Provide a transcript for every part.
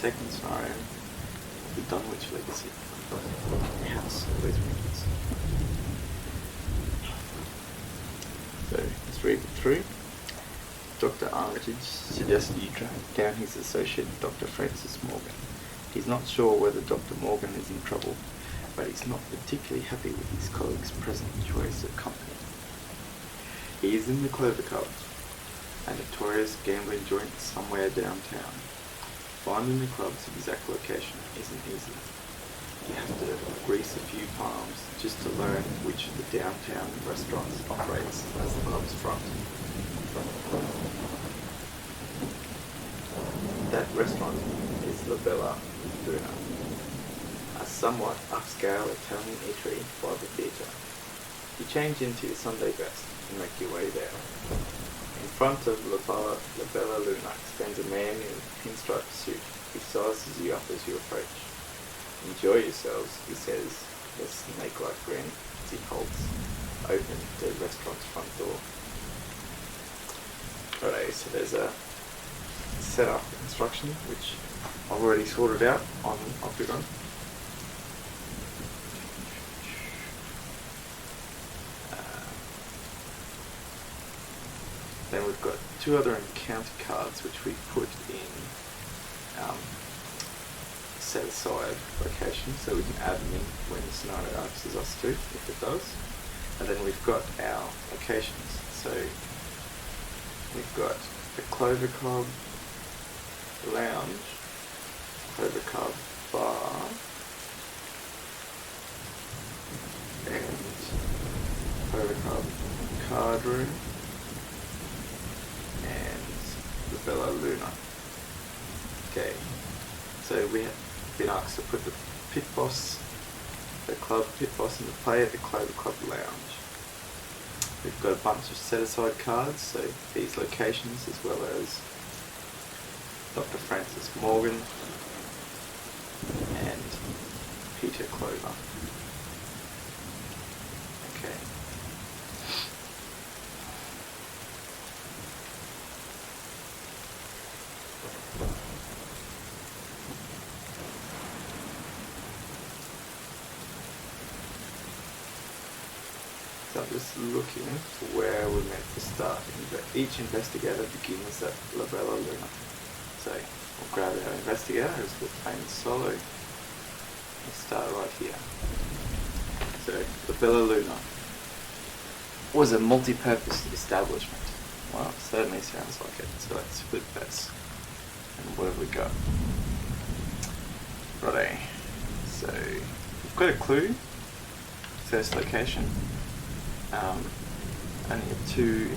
Second scenario, the Dunwich legacy. House always wins. So let's read it through. Dr. Armitage suggested you track down his associate, Dr. Francis Morgan. He's not sure whether Dr. Morgan is in trouble, but he's not particularly happy with his colleague's present choice of company. He is in the Clover Club, a notorious gambling joint somewhere downtown. Finding the club's exact location isn't easy. You have to grease a few palms just to learn which of the downtown restaurants operates as the club's front. That restaurant is La Bella Luna, a somewhat upscale Italian eatery by the theatre. You change into your Sunday best and make your way there. In front of La Bella Luna stands a man in a pinstripe suit who sizes you up as you approach. "Enjoy yourselves," he says, with a snake-like grin as he holds open the restaurant's front door. Righto, so there's a setup instruction which I've already sorted out on Octagon. Then we've got two other encounter cards which we put in set aside locations so we can add them in when the scenario asks us to, if it does. And then we've got our locations. So we've got the Clover Club Lounge, Clover Club Bar, and Clover Club Card Room, and the Bella Luna. Okay, so we have been asked to put the club pit boss into play at the Clover Club Lounge. We've got a bunch of set-aside cards, so these locations as well as Dr. Francis Morgan and Peter Clover. Okay. So I'm just looking for where we're meant to start. Each investigator begins at La Bella Luna. So we'll grab our investigator as we're playing solo and start right here. So La Bella Luna was a multi-purpose establishment. Well, it certainly sounds like it. So let's flip this. And what have we got? Righto. So we've got a clue. First location. Only a 2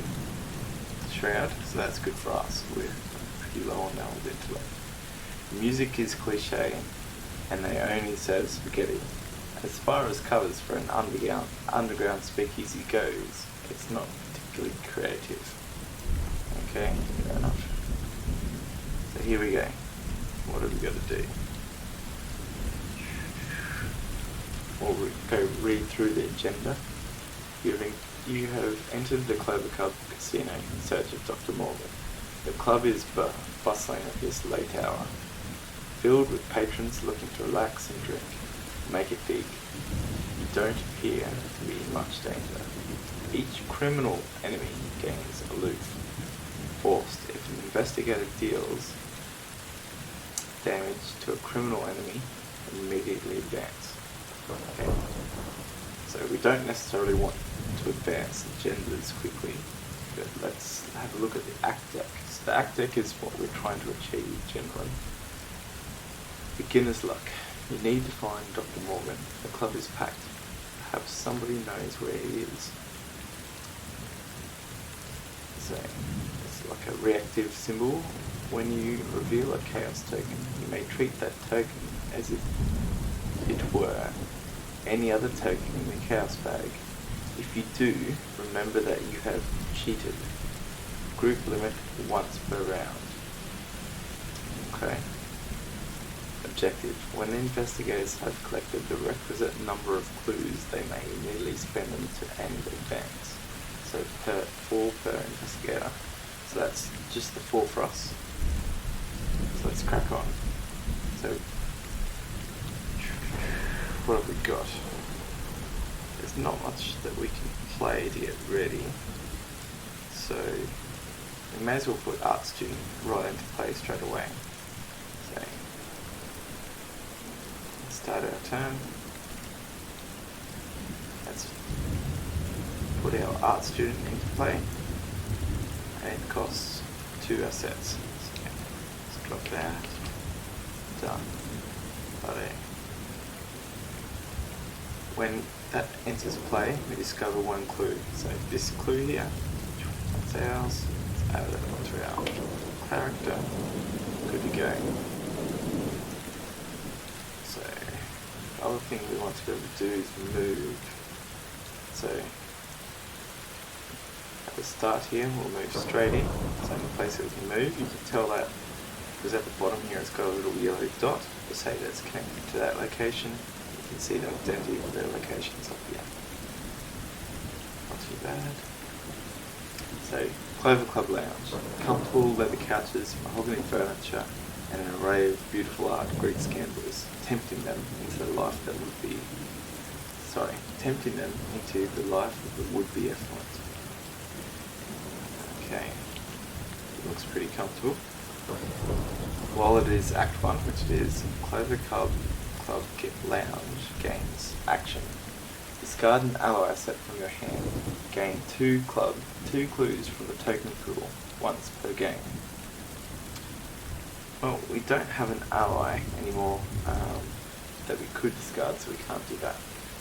shroud, so that's good for us. We're pretty low on our intellect. Music is cliche, and they only serve spaghetti. As far as covers for an underground speakeasy goes, it's not particularly creative. Okay, fair enough. So here we go. What have we got to do? We'll go read through the agenda. You have entered the Clover Club Casino in search of Dr. Morgan. The club is bustling at this late hour, filled with patrons looking to relax and drink. Make it big. You don't appear to be in much danger. Each criminal enemy gains aloof. Forced, if an investigator deals damage to a criminal enemy, immediately advance. Okay. So we don't necessarily want to advance agendas quickly, but let's have a look at the act deck. So the act deck is what we're trying to achieve generally. Beginner's luck. You need to find Dr. Morgan. The club is packed. Perhaps somebody knows where he is. So it's like a reactive symbol. When you reveal a chaos token, you may treat that token as if it were any other token in the chaos bag. If you do, remember that you have cheated. Group limit once per round. Okay. Objective. When investigators have collected the requisite number of clues, they may immediately spend them to end advance. So 4 per investigator. So that's just the 4 for us. So let's crack on. So what have we got? There's not much that we can play to get ready, so we may as well put art student right into play straight away. So let's start our turn. Let's put our art student into play, and it costs 2 assets. So let's drop that. Done. Righto. When that enters play, we discover 1 clue. So this clue here, that's ours. Let's add it onto our character. Good to go. So the other thing we want to be able to do is move. So at the start here, we'll move straight in. So in the place that we can move, you can tell that because at the bottom here it's got a little yellow dot to say that it's connected to that location. You can see the identity of their locations up here. Not too bad. So, Clover Club Lounge. Comfortable leather couches, mahogany furniture, and an array of beautiful art greets gamblers, tempting them into the life that would be effluent. Okay. It looks pretty comfortable. While it is Act 1, which it is, Clover Club Lounge gains action. Discard an alloy asset from your hand. Gain 2 clues from the token pool, once per game. Well, we don't have an ally anymore that we could discard, so we can't do that.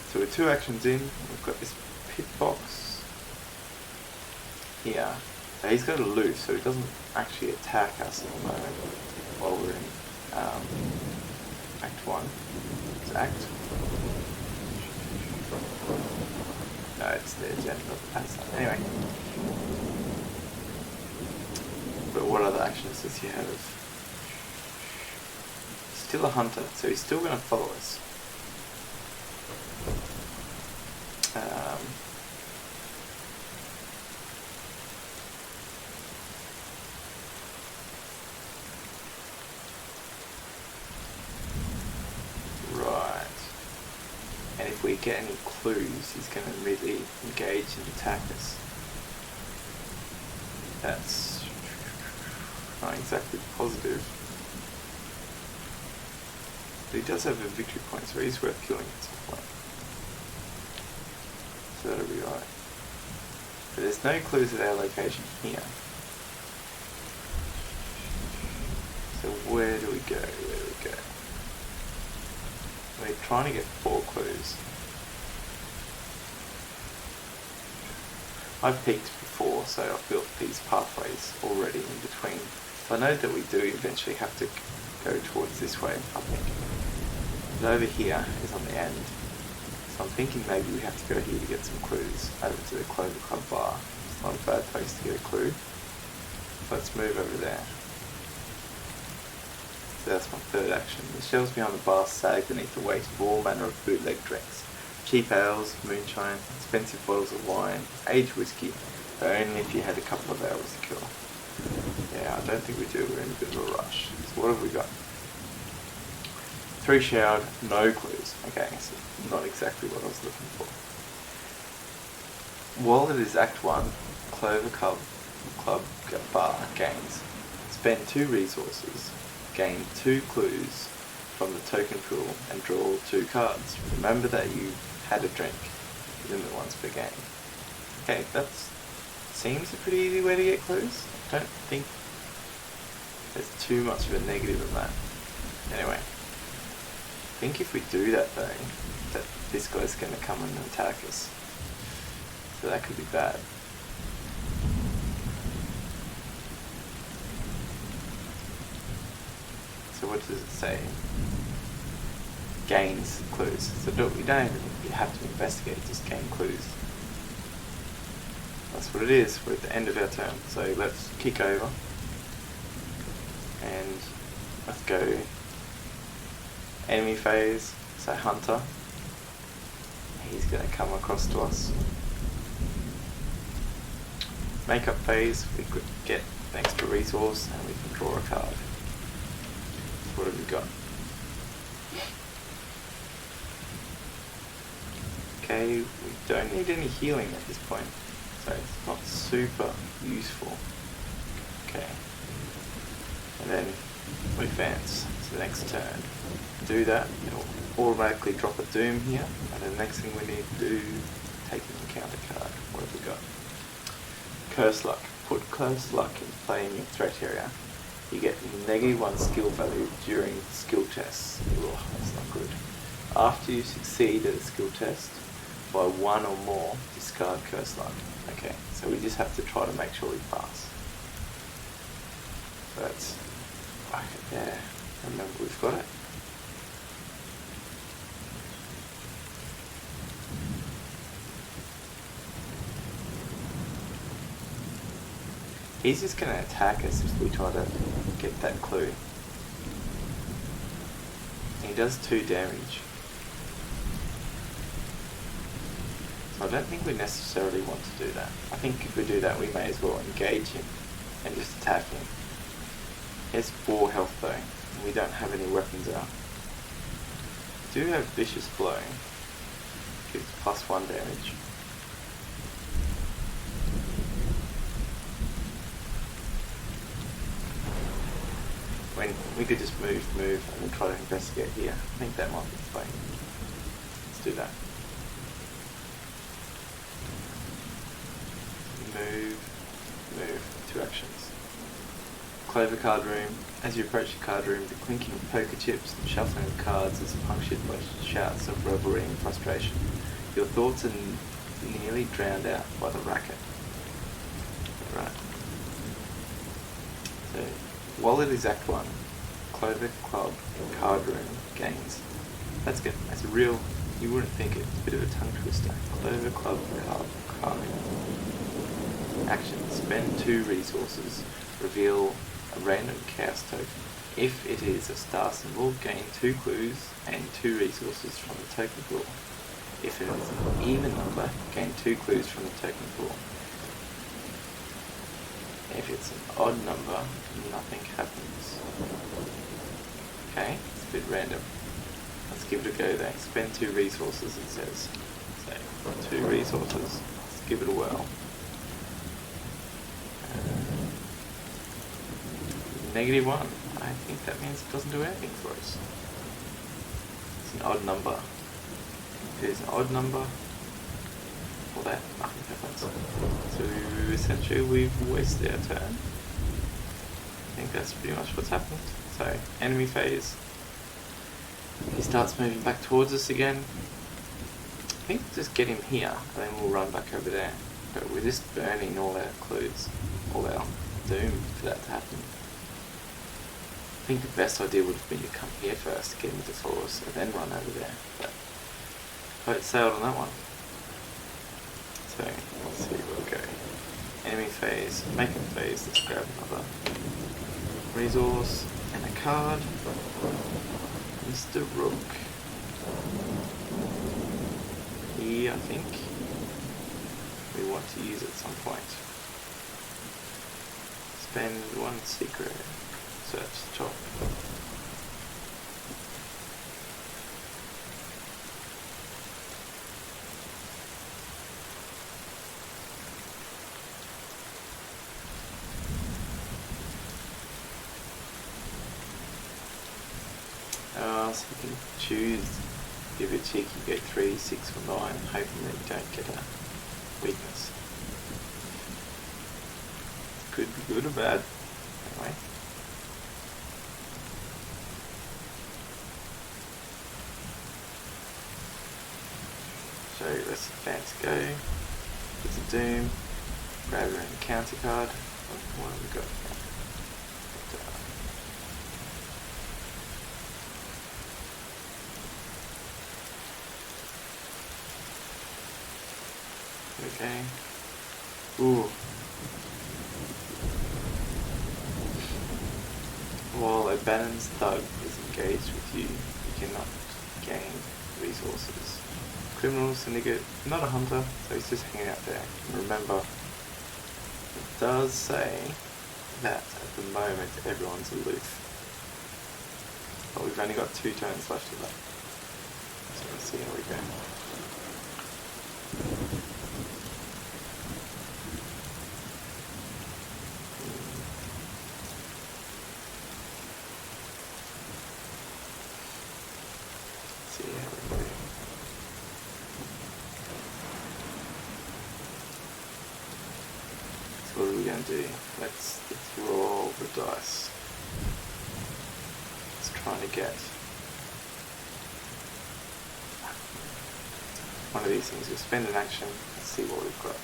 So we're 2 actions in, we've got this pit box here. So he's got a loose, so he doesn't actually attack us at the moment while we're in Act 1. It's Act. No, it's the agenda of the pass. Anyway. But what other actions does he have? Still a hunter, so he's still going to follow us. If we get any clues, he's going to immediately engage and attack us. That's not exactly positive. But he does have a victory point, so he's worth killing at some point. So that'll be right. But there's no clues at our location here. So where do we go? We're trying to get 4 clues. I've peeked before, so I've built these pathways already in between. So I know that we do eventually have to go towards this way, I think. But over here is on the end. So I'm thinking maybe we have to go here to get some clues over to the Clover Club bar. It's not a bad place to get a clue. Let's move over there. So that's my 3rd action. The shelves behind the bar sag beneath the weight of all manner of bootleg drinks. Cheap ales, moonshine, expensive bottles of wine, aged whiskey, but only if you had a couple of hours to kill. Yeah, I don't think we do. We're in a bit of a rush. So what have we got? 3 showered, no clues. Okay, so not exactly what I was looking for. While it is Act 1, Clover Club bar gains. Spend 2 resources. Gain 2 clues from the token pool and draw 2 cards. Remember that you had a drink. Limit once per game. Okay, that seems a pretty easy way to get clues. I don't think there's too much of a negative in that. Anyway, I think if we do that though, that this guy's going to come and attack us. So that could be bad. So what does it say? Gains clues. So you don't even have to investigate, just gain clues. That's what it is. We're at the end of our turn. So let's kick over. And let's go enemy phase. So hunter. He's going to come across to us. Makeup phase. We could get an extra resource and we can draw a card. What have we got? Okay, we don't need any healing at this point, so it's not super useful. Okay. And then we advance to the next turn. Do that, it'll automatically drop a doom here, and the next thing we need to do, take an encounter card. What have we got? Curse Luck. Put Curse Luck in play in your threat area. You get -1 skill value during skill tests. Ugh, that's not good. After you succeed at a skill test, by 1 or more, discard Curse Luck. Okay, so we just have to try to make sure we pass. So that's right there. Remember, we've got it. He's just going to attack us if we try to get that clue. He does 2 damage. So I don't think we necessarily want to do that. I think if we do that, we may as well engage him and just attack him. He has 4 health though, and we don't have any weapons out. We do have Vicious Blow. Gives +1 damage. When we could just move, and then try to investigate here. I think that might be the play. Let's do that. Move, 2 actions. Clover card room. As you approach the card room, the clinking of poker chips and shuffling of cards is punctured by shouts of revelry and frustration. Your thoughts are nearly drowned out by the racket. Right. So, Wallet is Act 1. Clover Club card room gains. That's good. That's a real, you wouldn't think it. It's a bit of a tongue twister. Clover Club card room. Action. Spend 2 resources. Reveal a random chaos token. If it is a star symbol, gain 2 clues and 2 resources from the token pool. If it is an even number, gain 2 clues from the token pool. If it's an odd number, nothing happens. Okay, it's a bit random. Let's give it a go then. Spend 2 resources, it says. So, 2 resources. Let's give it a whirl. -1. I think that means it doesn't do anything for us. It's an odd number. If it is an odd number, well, that nothing happens. So essentially we've wasted our turn. I think that's pretty much what's happened. So enemy phase. He starts moving back towards us again. I think just get him here and then we'll run back over there. But we're just burning all our clues, all our doom for that to happen. I think the best idea would have been to come here first, get him to follow us, and then run over there. But boat sailed on that one. So let's see where we go. Enemy phase, make a phase. Let's grab another resource and a card. Mr. Rook. He, I think, we want to use at some point. Spend 1 secret. Search top. So you can choose, give it a cheeky, go 3, 6 or 9, hoping that you don't get a weakness. Could be good or bad. Anyway. So let's advance go. It's a doom. Grab your encounter card. What have we got here? Okay. Ooh. While O'Bannon's thug is engaged with you, you cannot gain resources. Criminal syndicate, not a hunter, so he's just hanging out there. And remember, it does say that at the moment everyone's aloof. But we've only got 2 turns left of that. So let's see how we go. see how we do. So what are we going to do? Let's roll the dice. Let's try to get one of these things. We'll spend an action. Let's see what we've got.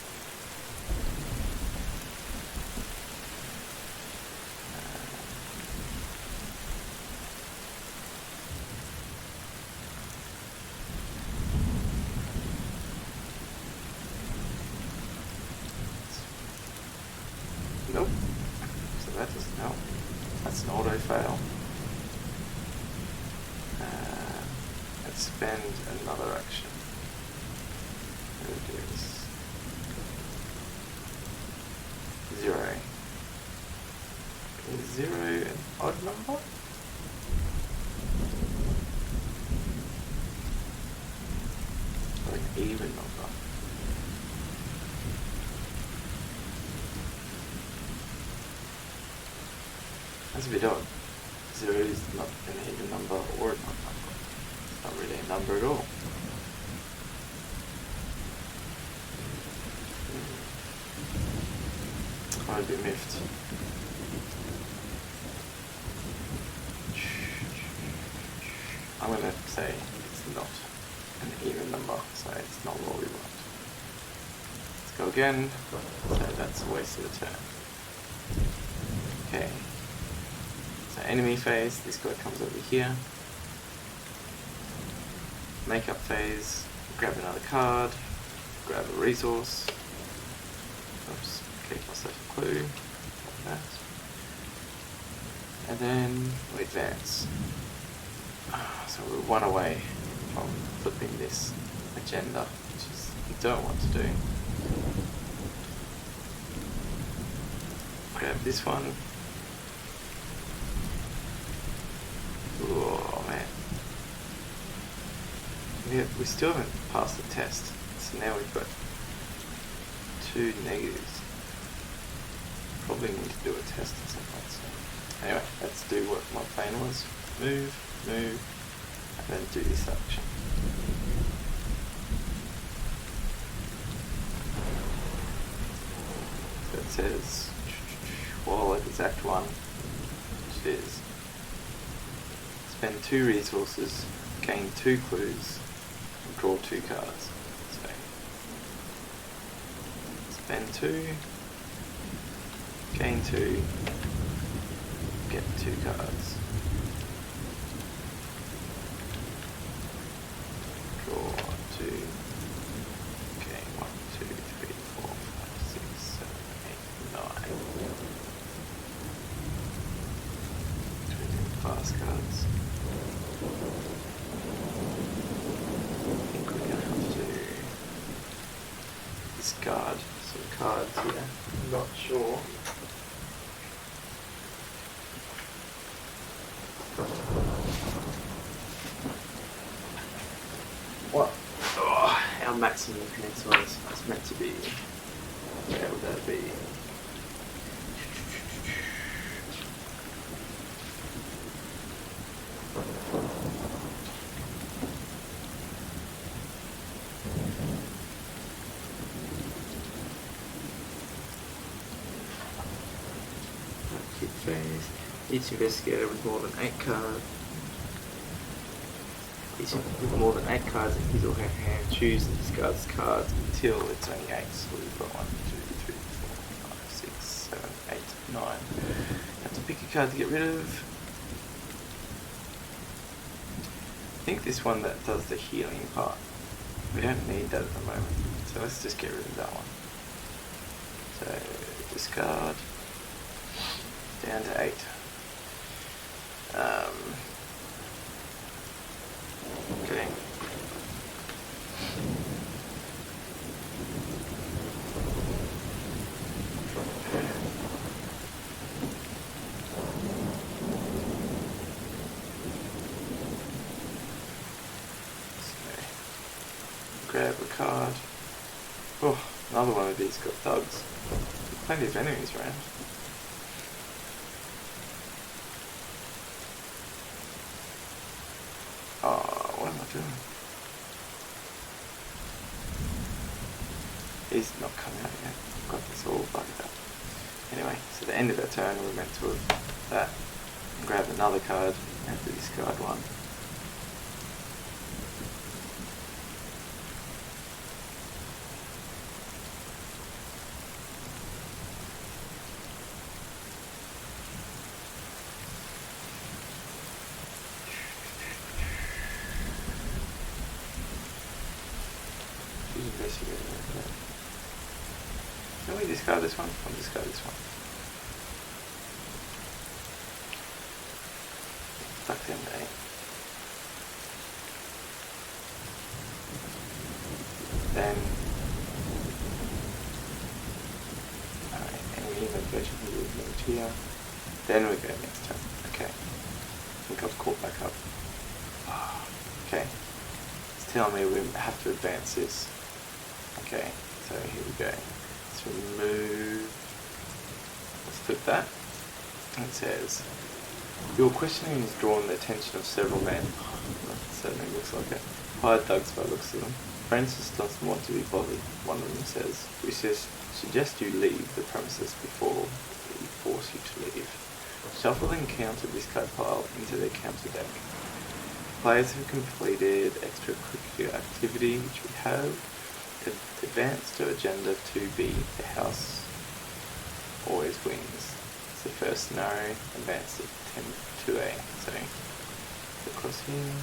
Nope. So that doesn't help. That's an auto fail. Let's spend another action. We'll do this. 0. Is 0 an odd number? Or an even number? That's a bit odd. 0 is not an even number or an odd number. It's not really a number at all. I'd be miffed. I'm going to say it's not an even number, so it's not what we want. Let's go again. So that's a waste of a turn. Okay. So enemy phase, this guy comes over here. Makeup phase, grab another card, grab a resource. Oops, gave myself a clue. Like that. And then we advance. So we're one away from flipping this agenda, which is we don't want to do. Grab this one. Oh man. Yeah, we still haven't passed the test, so now we've got 2 negatives. Probably need to do a test at some point. So anyway, let's do what my plan was. Move, and then do this action. So it says, while it is Act 1, which is spend 2 resources, gain 2 clues, and draw 2 cards. So spend 2, gain 2, get 2 cards. Draw 2, gain 1, 2, 3, 4, 5, 6, 7, 8, 9. Class cards. I think we're going to have to discard some cards here. I'm not sure. What? Oh, our maximum peninsula is meant to be. Where would that be? Kit phase. Each investigator with more than 8 cards. Each with more than 8 cards in his or her hand choose and discards cards until it's only 8. So we've got 1, 2, 3, 4, 5, 6, 7, 8, 9. You have to pick a card to get rid of. I think this one that does the healing part. We don't need that at the moment. So let's just get rid of that one. So discard. Down to 8. Okay. So, grab a card. Oh, another one of these got thugs. Plenty of enemies around. am I doing? He's not coming out yet. I've got this all bugged up. Anyway, so the end of our turn, we're meant to have that. Grab another card and discard one. Can we discard this one? I'll discard this one. Stuck in there. Then any even version of the here. Then we go next turn. Okay. I think I've caught back up. Okay. It's telling me we have to advance this. Okay, so here we go. Let's remove. Let's flip that. It says, your questioning has drawn the attention of several men. That certainly looks like it. Hired thugs by the looks of them. Francis doesn't want to be bothered, one of them says. We suggest you leave the premises before we force you to leave. Shuffle and counter this card pile into their counter deck. Players have completed extracurricular activity, which we have. Advance to agenda 2B. The house always wins. It's the first scenario. Advance to 2A. So, across here.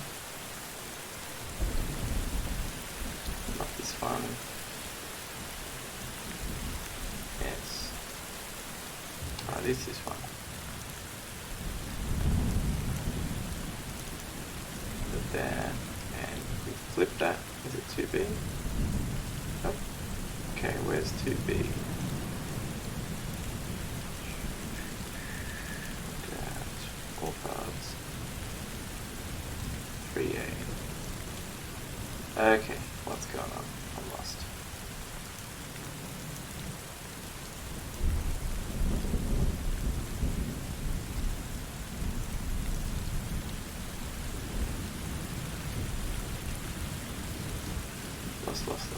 Not this one. Yes. This is one. Put there, and we flip that. Is it 2B? Oh. Okay, where's 2B? All cards. 3A. Okay, what's going on? I'm lost. Lost.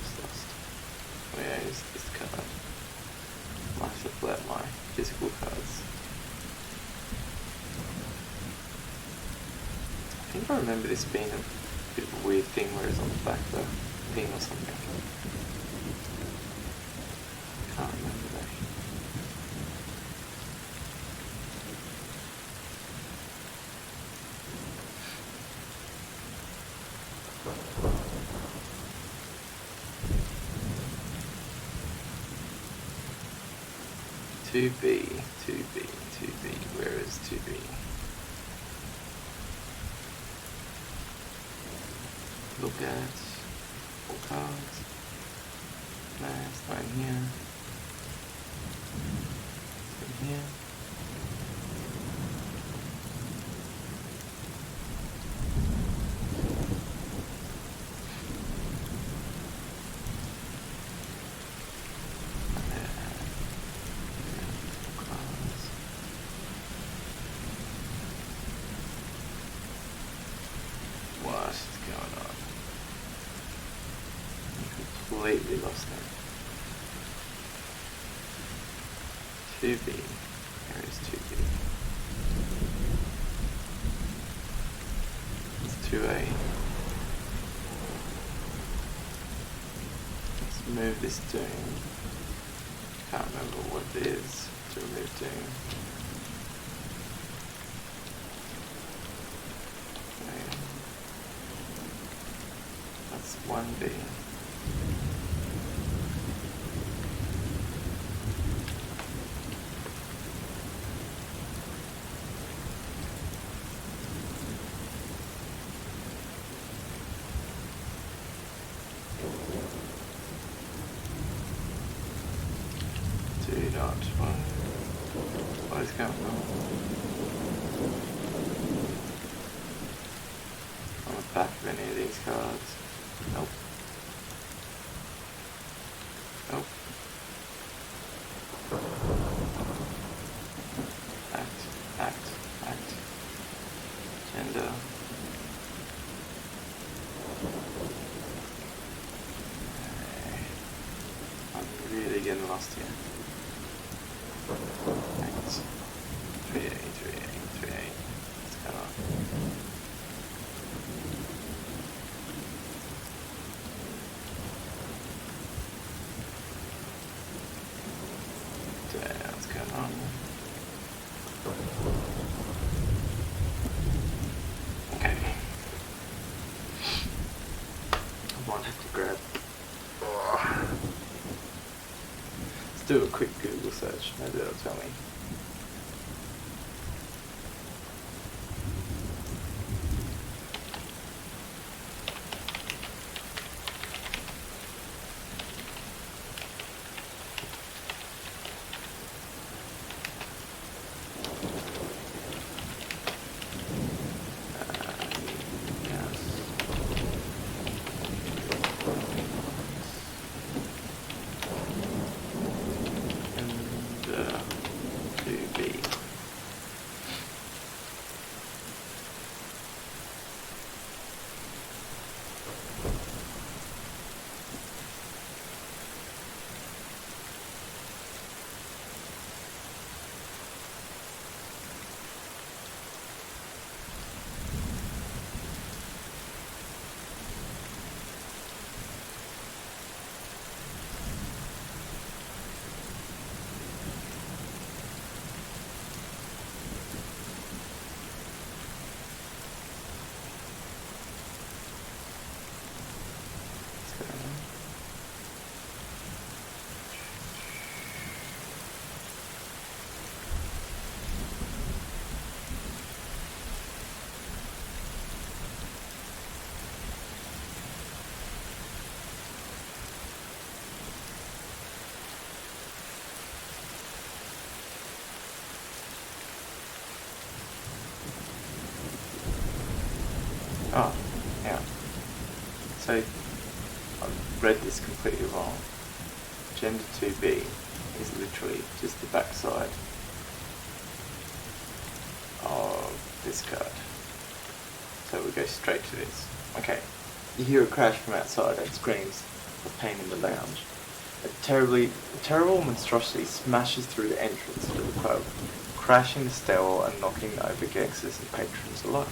Where is this card? I have to pull out my physical cards. I think I remember this being a bit of a weird thing where it's on the back of the thing or something. Can't remember that. Two B. Where is 2B? Look at all cards. No, it's not in here. It's in here. Completely lost it. 2B. Where is 2B? It's 2A. Let's move this doom. Can't remember what it is to remove doom. Okay. That's 1B. What is going on? On the back of any of these cards? Nope. Nope. Act. Gender. lost here. 8, 3, 8, 3, 8, 3, 8. What's going on? What's going on? Okay. I might have to grab. Let's do a quick Google search. Maybe that'll tell me. Oh, yeah. So, I've read this completely wrong. Gender 2B is literally just the backside of this card. So we go straight to this. Okay. You hear a crash from outside and screams of pain in the lounge. A terrible monstrosity smashes through the entrance to the pub, crashing the stairwell and knocking over gangsters and patrons alike.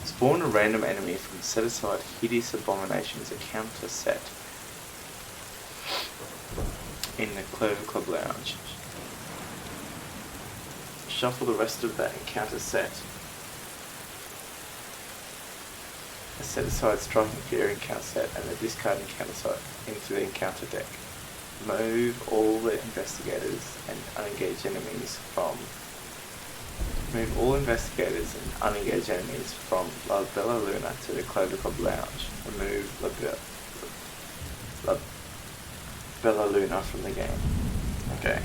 Spawn a random enemy from set-aside hideous abominations, a counter set in the Clover Club Lounge. Shuffle the rest of that encounter set. A set-aside striking fear encounter set and a discard encounter set into the encounter deck. Move all investigators and unengaged enemies from La Bella Luna to the Clover Club Lounge. Remove La Bella Luna from the game. Okay.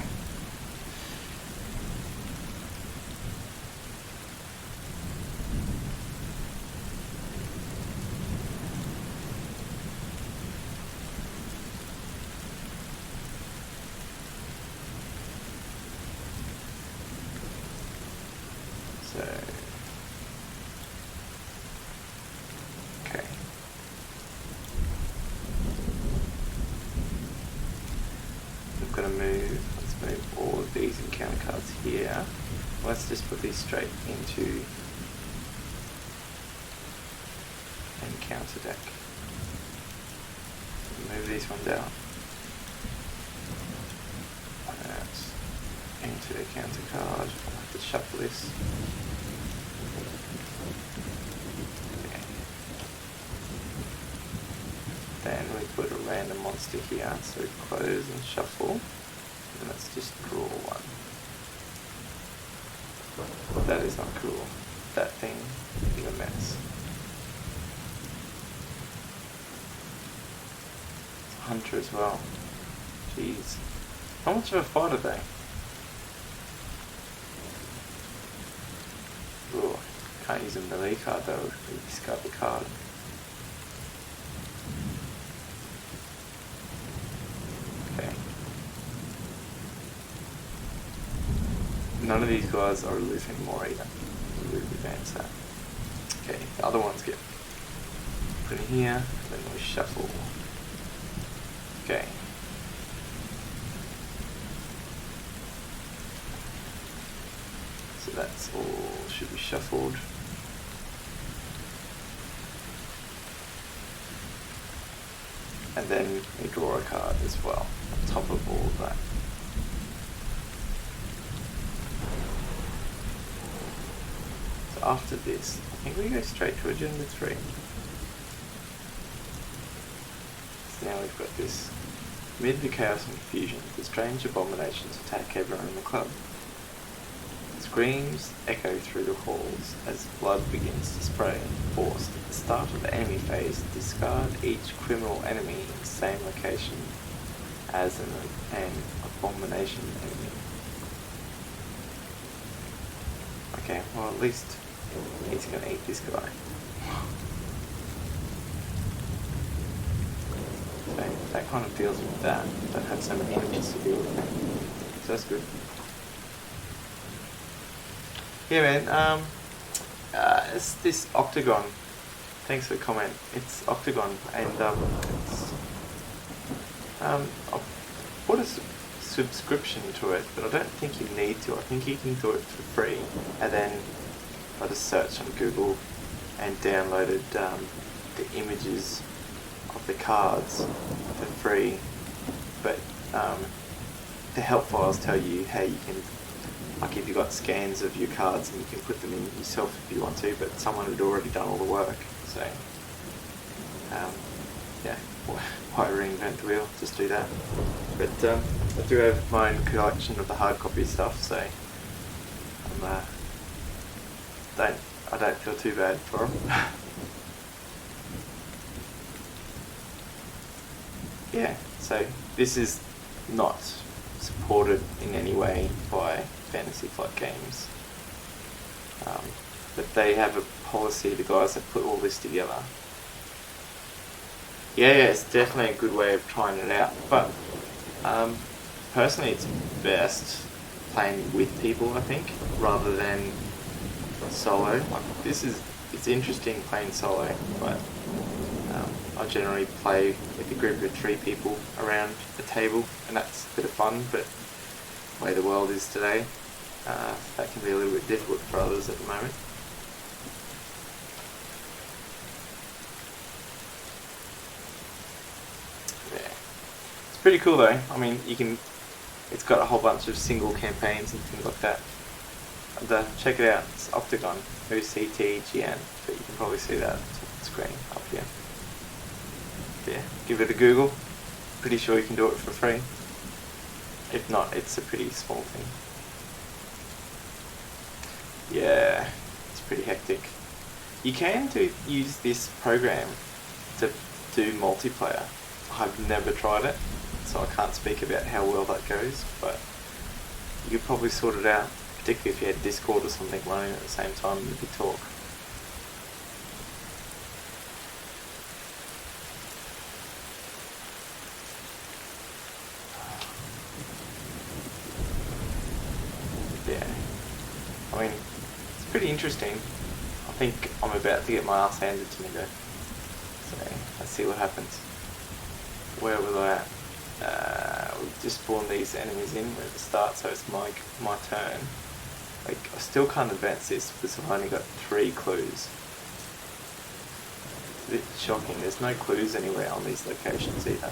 Okay. I'm gonna let's move all of these encounter cards here. Let's just put these straight into encounter deck. Move these one down. That's into the counter card. I'll have to shuffle this. Okay. Then we put a random monster here, so close and shuffle. And let's just draw one. That is not cool. That thing is a mess. Hunter as well. Jeez. How much of a fight are they? Ooh, can't use a melee card though if we discard the card. Okay. None of these guys are loose anymore either. We'll advance that. Okay, the other ones get put in here, and then we shuffle. Okay. That's all should be shuffled. And then we draw a card as well, on top of all of that. So after this, I think we go straight to Agenda 3. So now we've got this. Amid the chaos and confusion, the strange abominations attack everyone in the club. Screams echo through the halls as blood begins to spray. Forced at the start of the enemy phase, discard each criminal enemy in the same location as an abomination enemy. Okay, well at least he's going to eat this guy. So that kind of deals with that. Don't have so many enemies to deal with. So that's good. Yeah, man. It's this Octagon. Thanks for the comment. It's Octagon, and it's I've put a subscription to it, but I don't think you need to. I think you can do it for free, and then I just searched on Google and downloaded the images of the cards for free. But the help files tell you how you can. Like if you've got scans of your cards and you can put them in yourself if you want to, but someone had already done all the work. So, yeah, why reinvent the wheel? Just do that. But I do have my own collection of the hard copy stuff, so I don't feel too bad for them. Yeah, so this is not supported in any way by Fantasy Flight Games, but they have a policy, the guys that put all this together. Yeah, it's definitely a good way of trying it out, but personally it's best playing with people, I think, rather than solo. Like it's interesting playing solo, but I generally play with a group of 3 people around a table, and that's a bit of fun, but the way the world is today, that can be a little bit difficult for others at the moment. Yeah, it's pretty cool though. I mean, it's got a whole bunch of single campaigns and things like that. And check it out, it's Octagon, OCTGN, but you can probably see that on the screen up here. Yeah, give it a Google. Pretty sure you can do it for free. If not, it's a pretty small thing. Yeah, it's pretty hectic. You can use this program to do multiplayer. I've never tried it, so I can't speak about how well that goes, but you could probably sort it out, particularly if you had Discord or something running at the same time you could talk. Yeah, I mean, it's pretty interesting. I think I'm about to get my ass handed to me though, so let's see what happens. Where was I at? We've just spawned these enemies in at the start, so it's my turn. Like, I still can't advance this because I've only got 3 clues. It's a bit shocking, there's no clues anywhere on these locations either. I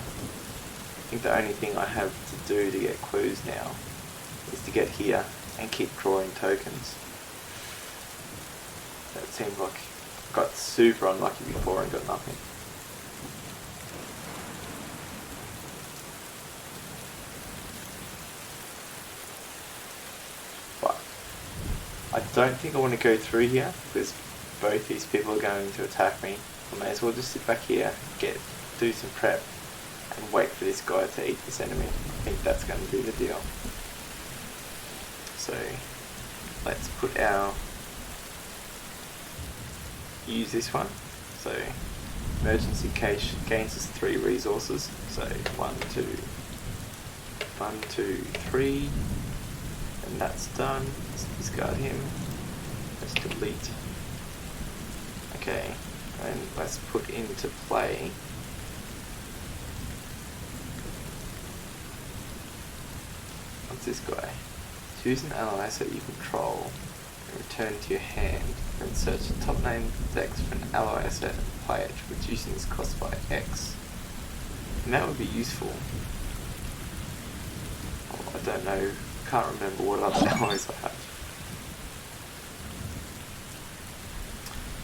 think the only thing I have to do to get clues now is to get here and keep drawing tokens. That seems like I got super unlucky before and got nothing. But I don't think I want to go through here because both these people are going to attack me. I may as well just sit back here, do some prep and wait for this guy to eat this enemy. I think that's going to be the deal. So let's use this one. So emergency cache gains us 3 resources. So 1, 2, 3, and that's done. Let's discard him. Let's delete. Okay, and let's put into play what's this guy? Choose an ally that you control and return to your hand. Then search the top named decks for an ally asset and play it, reducing its cost by X. And that would be useful. Oh, I don't know, can't remember what other allies I have.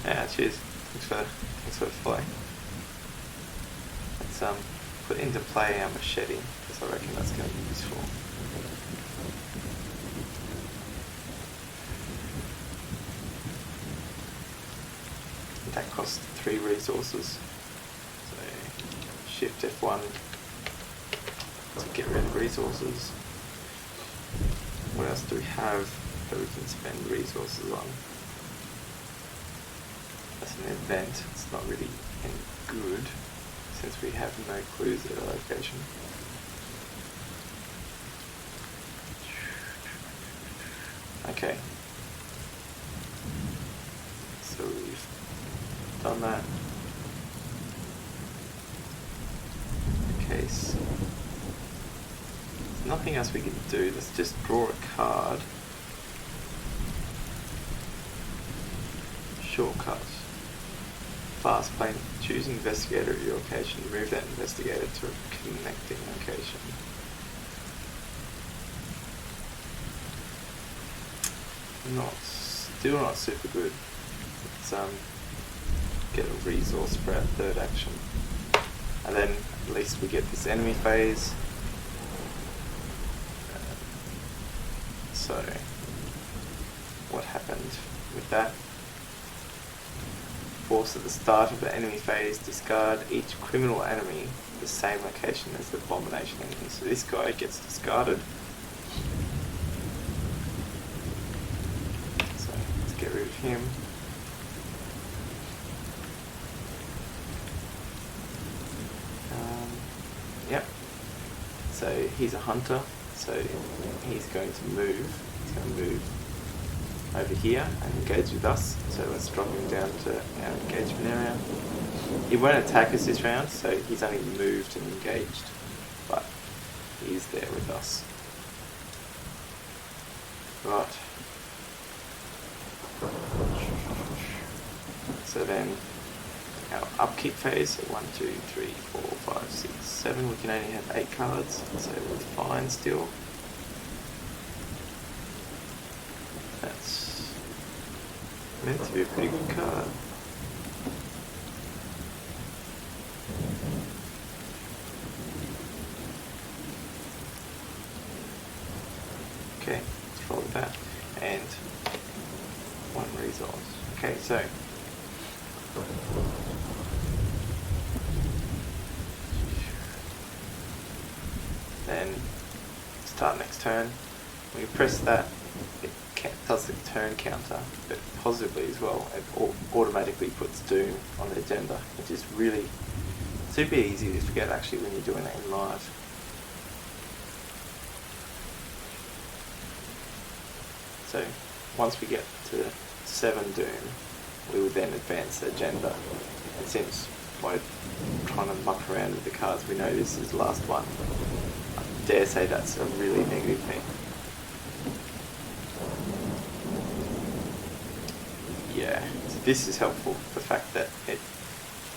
Yeah, cheers. Thanks for the follow. Let's put into play our machete, because I reckon that's going to be useful. That costs 3 resources. So shift F1 to get rid of resources. What else do we have that we can spend resources on? That's an event. It's not really any good since we have no clues at our location. Okay. So we've done that. Okay, so there's nothing else we can do. Let's just draw a card. Shortcut. Fast plane. Choose investigator at your location. Move that investigator to a connecting location. Still not super good. Let's get a resource for our third action. And then at least we get this enemy phase. So what happened with that? Force at the start of the enemy phase, discard each criminal enemy the same location as the abomination enemy. So this guy gets discarded. So let's get rid of him. Yep. So he's a hunter, so he's going to move. He's going to move over here and engage with us. So let's drop him down to our engagement area. He won't attack us this round, so he's only moved and engaged, but he's there with us. Right. So then our upkeep phase, so 1, 2, 3, 4, 5, 6, 7, we can only have 8 cards, so we're fine still. That's meant to be a pretty good card. Okay, let's roll with that. And 1 resource. Okay, so then start next turn. When you press that, it does the turn counter, but positively as well. It automatically puts Doom on the agenda, which is really super easy to forget actually when you're doing it in live. So once we get to 7 Doom, we would then advance the agenda. And since by trying to muck around with the cards, we know this is the last one, I dare say that's a really negative thing. Yeah, so this is helpful, the fact that it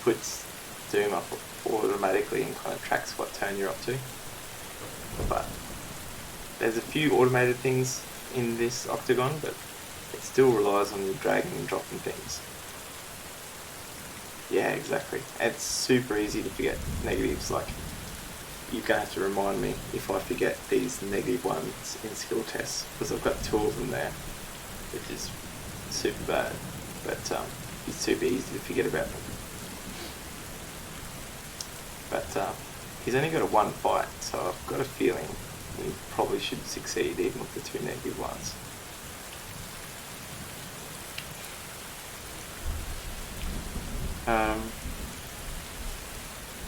puts Doom up automatically and kind of tracks what turn you're up to. But there's a few automated things in this octagon, but it still relies on you dragging and dropping things. Yeah, exactly. It's super easy to forget negatives. Like, you're going to have to remind me if I forget these negative ones in skill tests, because I've got 2 of them there, which is super bad, but it's super easy to forget about them. But he's only got a 1 fight, so I've got a feeling he probably should succeed even with the 2 negative ones.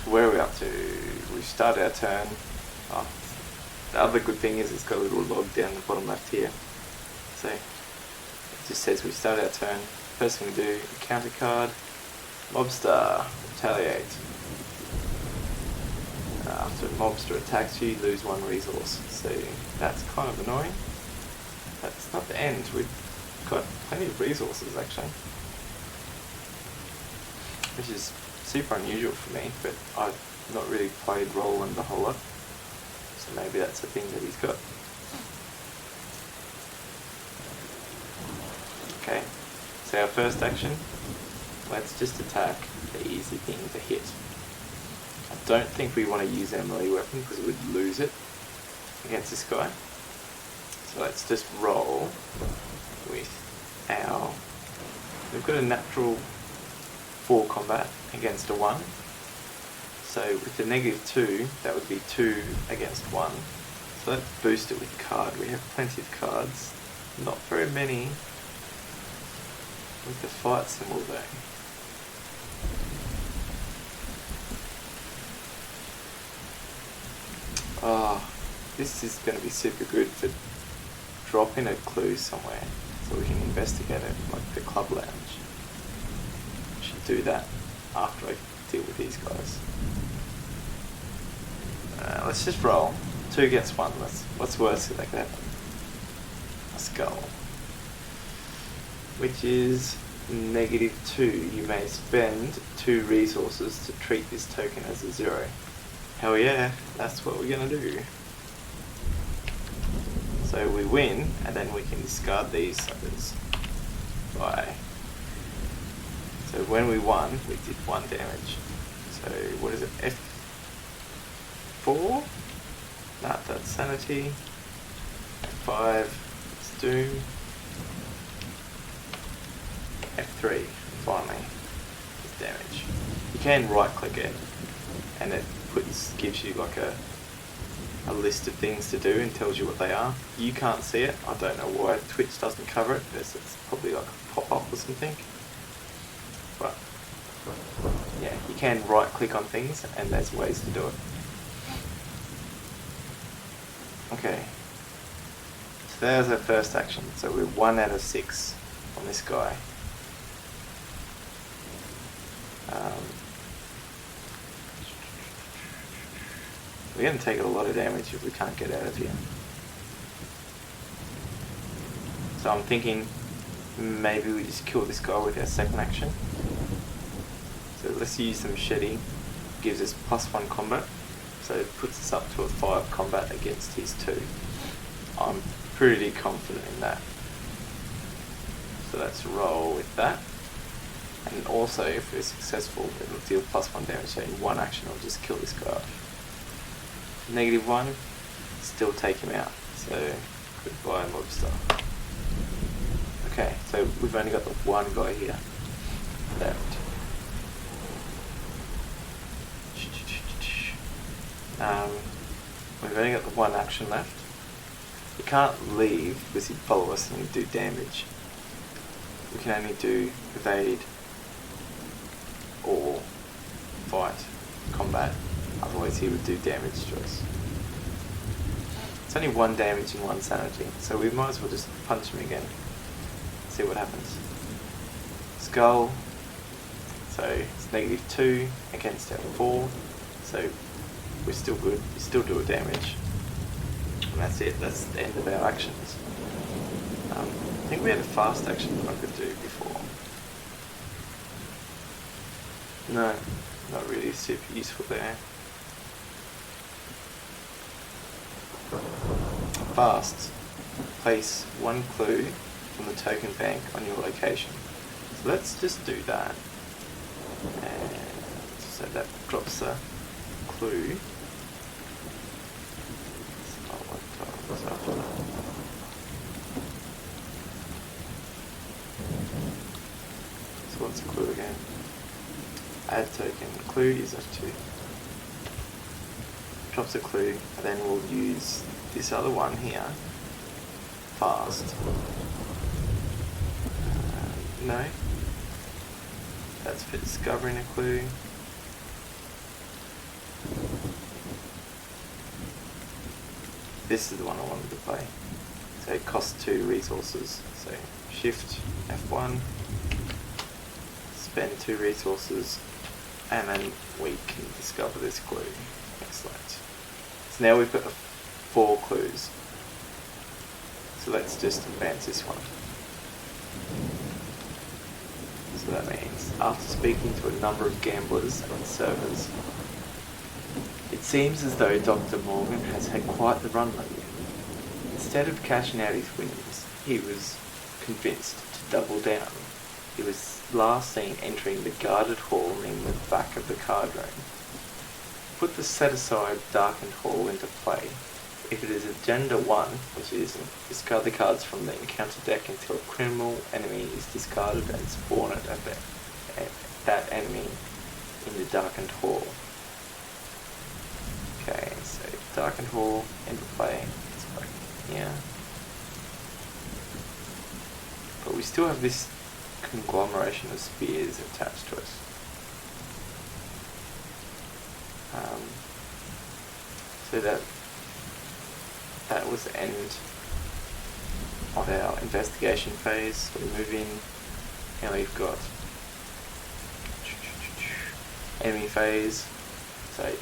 Where are we up to? We start our turn. Oh, the other good thing is it's got a little log down the bottom left here. So it just says we start our turn. First thing we do, counter card, Mobster, retaliate. After a mobster attacks you, lose 1 resource. So that's kind of annoying. That's not the end. got plenty of resources actually, which is super unusual for me, but I've not really played Roland a whole lot, so maybe that's a thing that he's got. Okay, so our first action, let's just attack the easy thing to hit. I don't think we want to use our melee weapon because we'd lose it against this guy. So let's just roll with our... We've got a natural 4 combat against a 1. So with the -2, that would be 2 against 1. So let's boost it with card. We have plenty of cards. Not very many with the fight symbol though. Oh, this is going to be super good for dropping a clue somewhere so we can investigate it, like the club lounge. I should do that after I deal with these guys. Let's just roll. 2 against 1. What's worse that could happen? A skull. Which is -2. You may spend 2 resources to treat this token as a 0. Hell yeah, that's what we're gonna do. So we win, and then we can discard these suckers by... So when we won, we did 1 damage. So what is it, F4? Nah, that's sanity. F5 is doom. F3, finally, is damage. You can right click it, and it gives you like a list of things to do and tells you what they are. You can't see it. I don't know why Twitch doesn't cover it. It's probably like a pop-up or something. But yeah, you can right click on things and there's ways to do it. Okay. So there's our first action. So we're 1 out of 6 on this guy. We're going to take a lot of damage if we can't get out of here. So I'm thinking maybe we just kill this guy with our second action. So let's use the machete. Gives us +1 combat. So it puts us up to a 5 combat against his 2. I'm pretty confident in that. So let's roll with that. And also if we're successful, it'll deal +1 damage. So in 1 action I'll just kill this guy off. -1, still take him out. So goodbye mobster. Okay, so we've only got the 1 guy here left. We've only got the 1 action left. We can't leave because he'd follow us and he'd do damage. We can only do evade or fight, combat. Otherwise he would do damage to us. It's only 1 damage and 1 sanity, so we might as well just punch him again. See what happens. Skull. So it's -2 against our 4. So we're still good. We still do a damage. And that's it. That's the end of our actions. I think we had a fast action that I could do before. No, not really super useful there. Fast. Place 1 clue from the token bank on your location. So let's just do that. And so that drops a clue. So what's a clue again? Add token. Clue is F2. Drops a clue, and then we'll use this other one here. Fast. No. That's for discovering a clue. This is the one I wanted to play. So it costs 2 resources. So shift F1, spend 2 resources, and then we can discover this clue. Excellent. So now we've got the 4 clues. So let's just advance this one. what that means. After speaking to a number of gamblers and servers, it seems as though Dr. Morgan has had quite the run lately. Instead of cashing out his winnings, he was convinced to double down. He was last seen entering the guarded hall in the back of the card room. Put the set-aside darkened hall into play. If it is agenda 1, which is discard the cards from the encounter deck until a criminal enemy is discarded and spawn it at that enemy in the darkened hall. Okay, so darkened hall into play. Yeah. But we still have this conglomeration of spears attached to us. So that was the end of our investigation phase. So we move in, and we've got enemy phase. So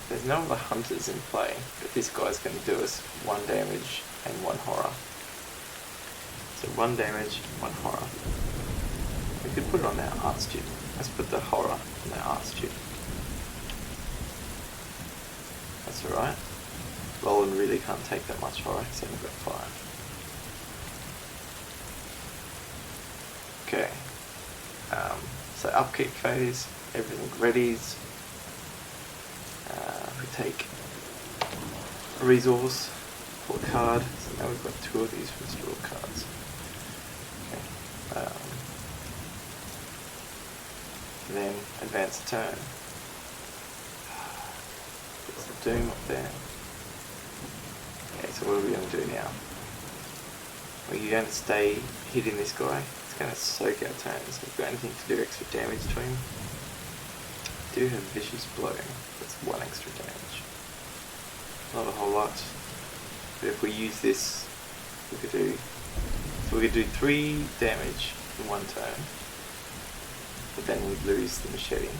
there's no other hunters in play, but this guy's going to do us 1 damage and 1 horror. So 1 damage, 1 horror. We could put it on our art student. Let's put the horror on our art student. That's alright. Roland really can't take that much horror, he's only got 5. Okay. So upkeep phase, everything readies. We take a resource for a card. So now we've got 2 of these restore cards. Okay. Then advance turn. There's the Doom up there. Okay, so what are we going to do now? Well, you're going to stay hitting this guy. It's going to soak our turns. If we've got anything to do extra damage to him, we do have Vicious Blow. That's 1 extra damage. Not a whole lot. But if we use this, we could do 3 damage in 1 turn. But then we'd lose the machete.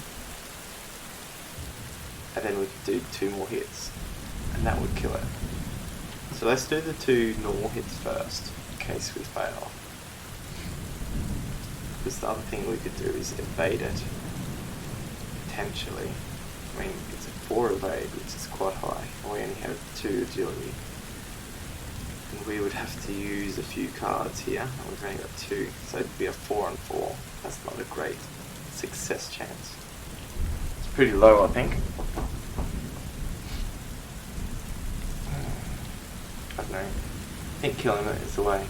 And then we could do 2 more hits. And that would kill it. So let's do the 2 normal hits first, in case we fail. Because the other thing we could do is evade it. Potentially. I mean, it's a 4 evade, which is quite high. And we only have 2 agility. And we would have to use a few cards here. And we've only got 2. So it'd be a 4 and 4. That's not a great success chance. It's pretty low, I think. I don't know. I think killing it is the way. I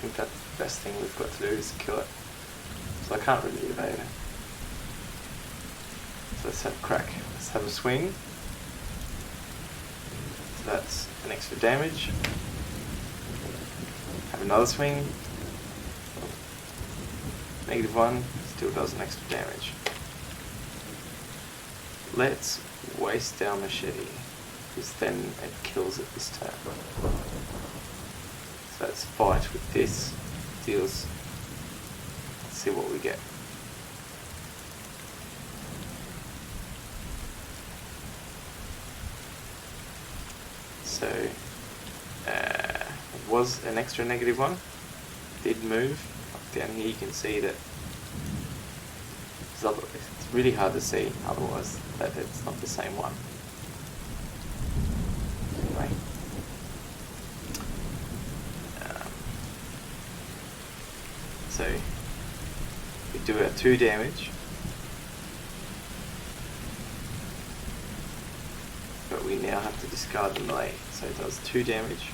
think that's the best thing we've got to do is kill it. So I can't really evade it. So let's have a crack. Let's have a swing. So that's an extra damage. Have another swing. -1 still does an extra damage. Let's waste our machete, because then it kills it this turn. So let's fight with this. Deals. Let's see what we get. So it was an extra -1. Did move. Down here you can see that it's really hard to see otherwise that it's not the same one. Anyway. So we do our 2 damage, but we now have to discard the melee, so it does 2 damage.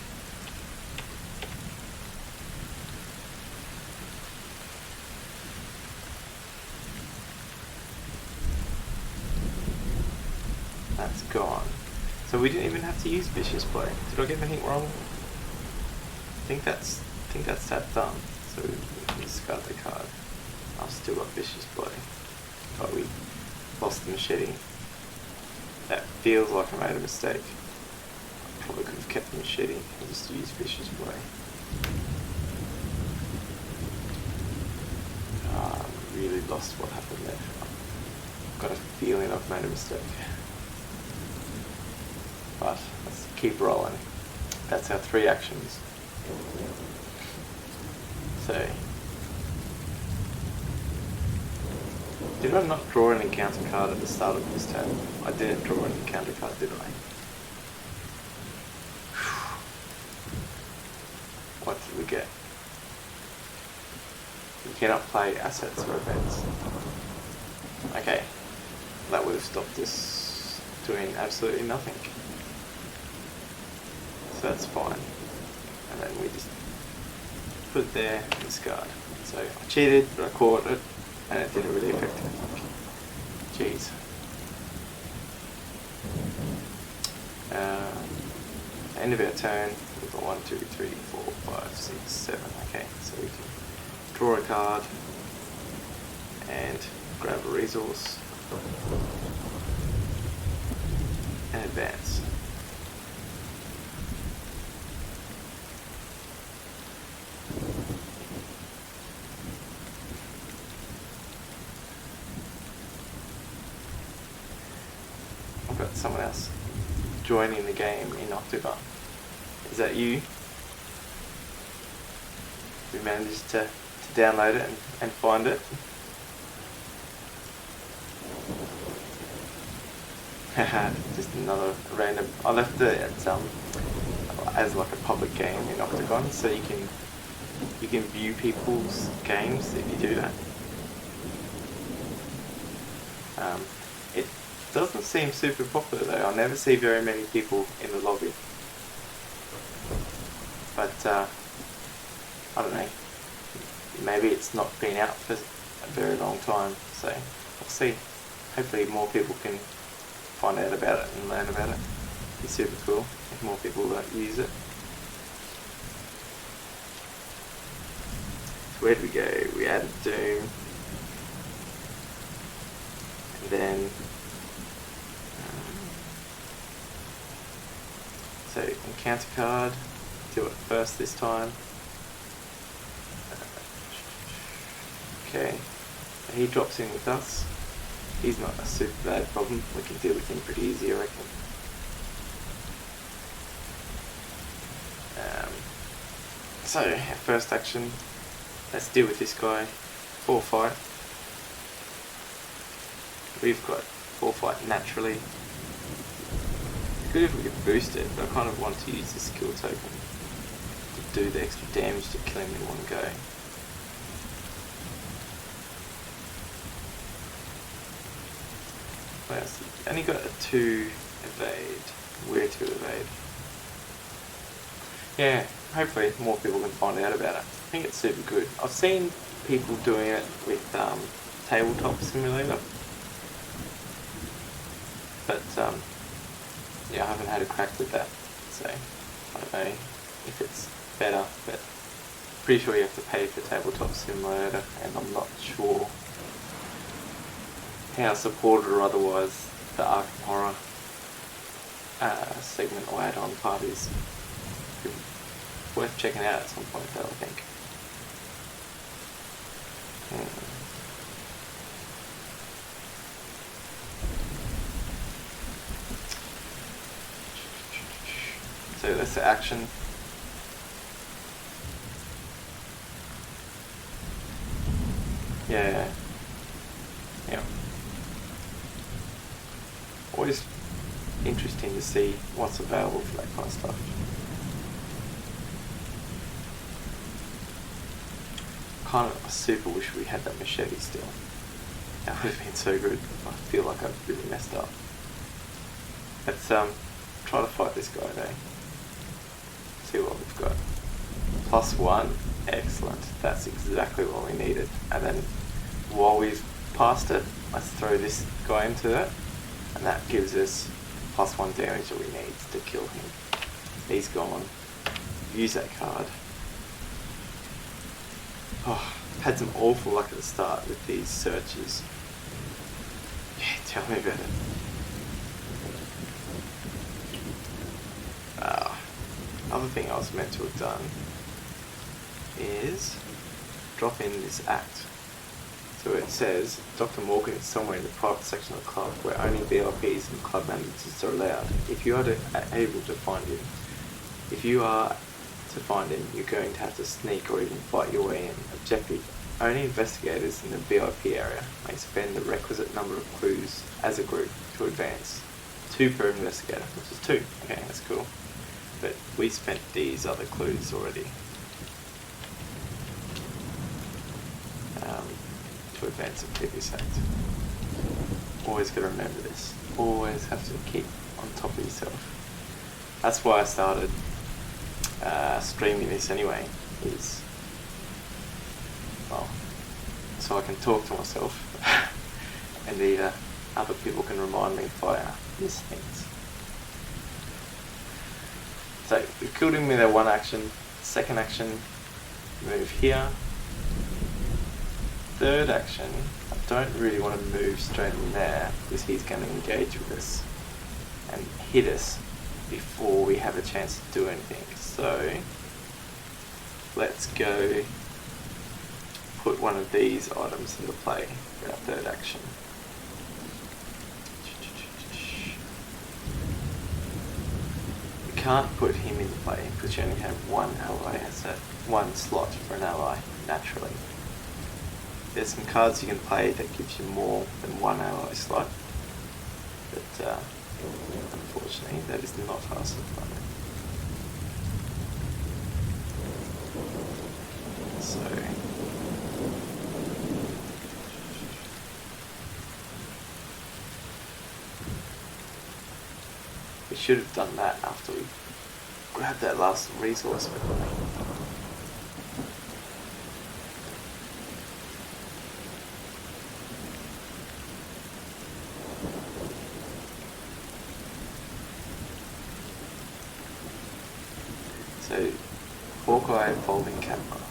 That's gone. So we didn't even have to use Vicious Blow. Did I get anything wrong? I think that's that done. So we can discard the card. I've still got Vicious Blow. But we lost the machete. That feels like I made a mistake. I probably could have kept the machete and just used Vicious Blow. I really lost what happened there. I've got a feeling I've made a mistake. But let's keep rolling. That's our 3 actions. So, did I not draw an encounter card at the start of this turn? I didn't draw an encounter card, didn't I? What did we get? You cannot play assets or events. Okay, that would have stopped us doing absolutely nothing. So that's fine. And then we just put it there and discard. So I cheated, but I caught it, and it didn't really affect anything. Jeez. End of our turn, we've got 1, 2, 3, 4, 5, 6, 7. Okay, so we can draw a card and grab a resource and advance. I've got someone else joining the game in Octagon. Is that you? We managed to download it and find it. Just another random. I left it as like a public game in Octagon, so you can view people's games if you do that. It doesn't seem super popular though. I never see very many people in the lobby. But I don't know. Maybe it's not been out for a very long time, so we'll see. Hopefully more people can find out about it and learn about it. It'd be super cool if more people use it. So where do we go? We added Doom. And then so encounter card, do it first this time. Okay, so he drops in with us. He's not a super bad problem. We can deal with him pretty easy, I reckon. So, our first action, let's deal with this guy. 4 fight. We've got 4 fight naturally. It's good if we could boost it, but I kind of want to use the skill token to do the extra damage to kill him in one go. Only got a 2 evade. Where to evade? Yeah, hopefully more people can find out about it. I think it's super good. I've seen people doing it with Tabletop Simulator, but yeah, I haven't had a crack with that, so I don't know if it's better, but pretty sure you have to pay for Tabletop Simulator, and I'm not sure how supported or otherwise the Arkham Horror segment or add-on part is. Worth checking out at some point though, I think. So that's the action. Yeah. Always interesting to see what's available for that kind of stuff. Kind of super wish we had that machete still. That would have been so good. I feel like I've really messed up. Let's try to fight this guy though. See what we've got. +1, excellent. That's exactly what we needed. And then while we've passed it, let's throw this guy into it, and that gives us +1 damage that we need to kill him. He's gone. Use that card. Oh, I've had some awful luck at the start with these searches. Yeah, tell me about it. Other thing I was meant to have done is drop in this act. So it says, Dr. Morgan is somewhere in the private section of the club where only VIPs and club managers are allowed. If you are able to find him, if you are To find him, you're going to have to sneak or even fight your way in. Objective: only investigators in the VIP area may spend the requisite number of clues as a group to advance. 2 per investigator, which is 2. Okay, that's cool. But we spent these other clues already. To advance a previous act. Always got to remember this. Always have to keep on top of yourself. That's why I started streaming this anyway, is, well, so I can talk to myself and either other people can remind me if I miss things. So we've killed him with our 1 action. Second action, move here. Third action, I don't really want to move straight in there because he's going to engage with us and hit us before we have a chance to do anything. So let's go put one of these items into play for our third action. You can't put him into play because you only have 1 ally, has that 1 slot for an ally naturally. There's some cards you can play that gives you more than 1 ally slot, but unfortunately that is not us at the moment. So we should have done that after we grabbed that last resource. So, Hawkeye folding camera.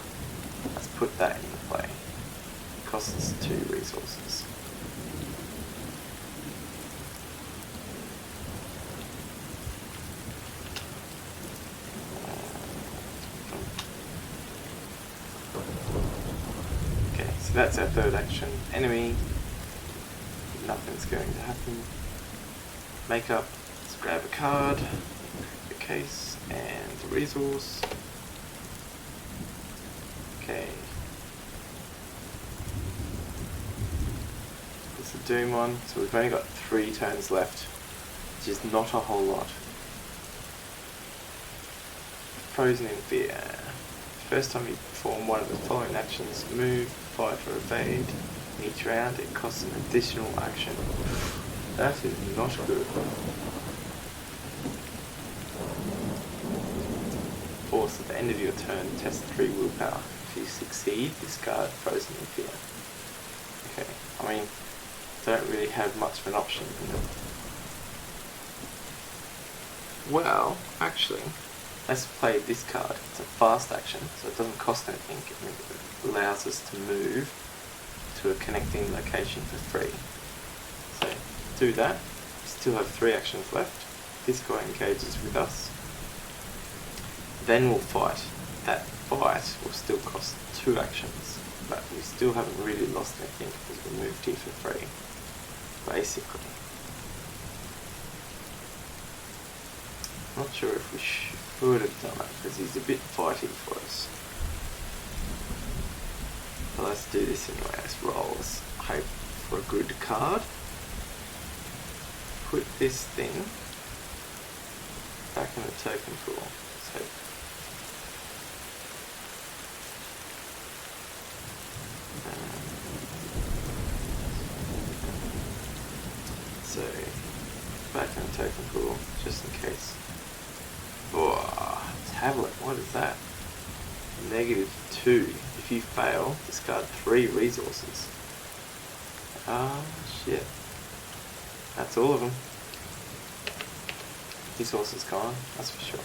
Let's put that into play. It costs 2 resources. Okay, so that's our third action. Enemy. Nothing's going to happen. Makeup. Let's grab a card. The case. And the resource. Okay. It's a Doom one, so we've only got 3 turns left, which is not a whole lot. Frozen in fear. First time you perform one of the following actions: move, fight or evade. Each round it costs an additional action. That is not good. Force at the end of your turn, test 3 willpower. If you succeed, discard Frozen in Fear. Okay, I mean, don't really have much of an option. Well, actually, let's play this card. It's a fast action, so it doesn't cost anything. It allows us to move to a connecting location for free. So, do that. We still have 3 actions left. This guy engages with us. Then we'll fight. That fight will still cost 2 actions, but we still haven't really lost anything because we moved here for free, basically. Not sure if we should have done that because he's a bit fighty for us. But let's do this anyway. Let's roll. Let's hope for a good card. Put this thing back in the token pool. So back in the token pool, just in case. Oh, tablet, what is that? -2. If you fail, discard 3 resources. Ah, shit. That's all of them. Resources gone, that's for sure.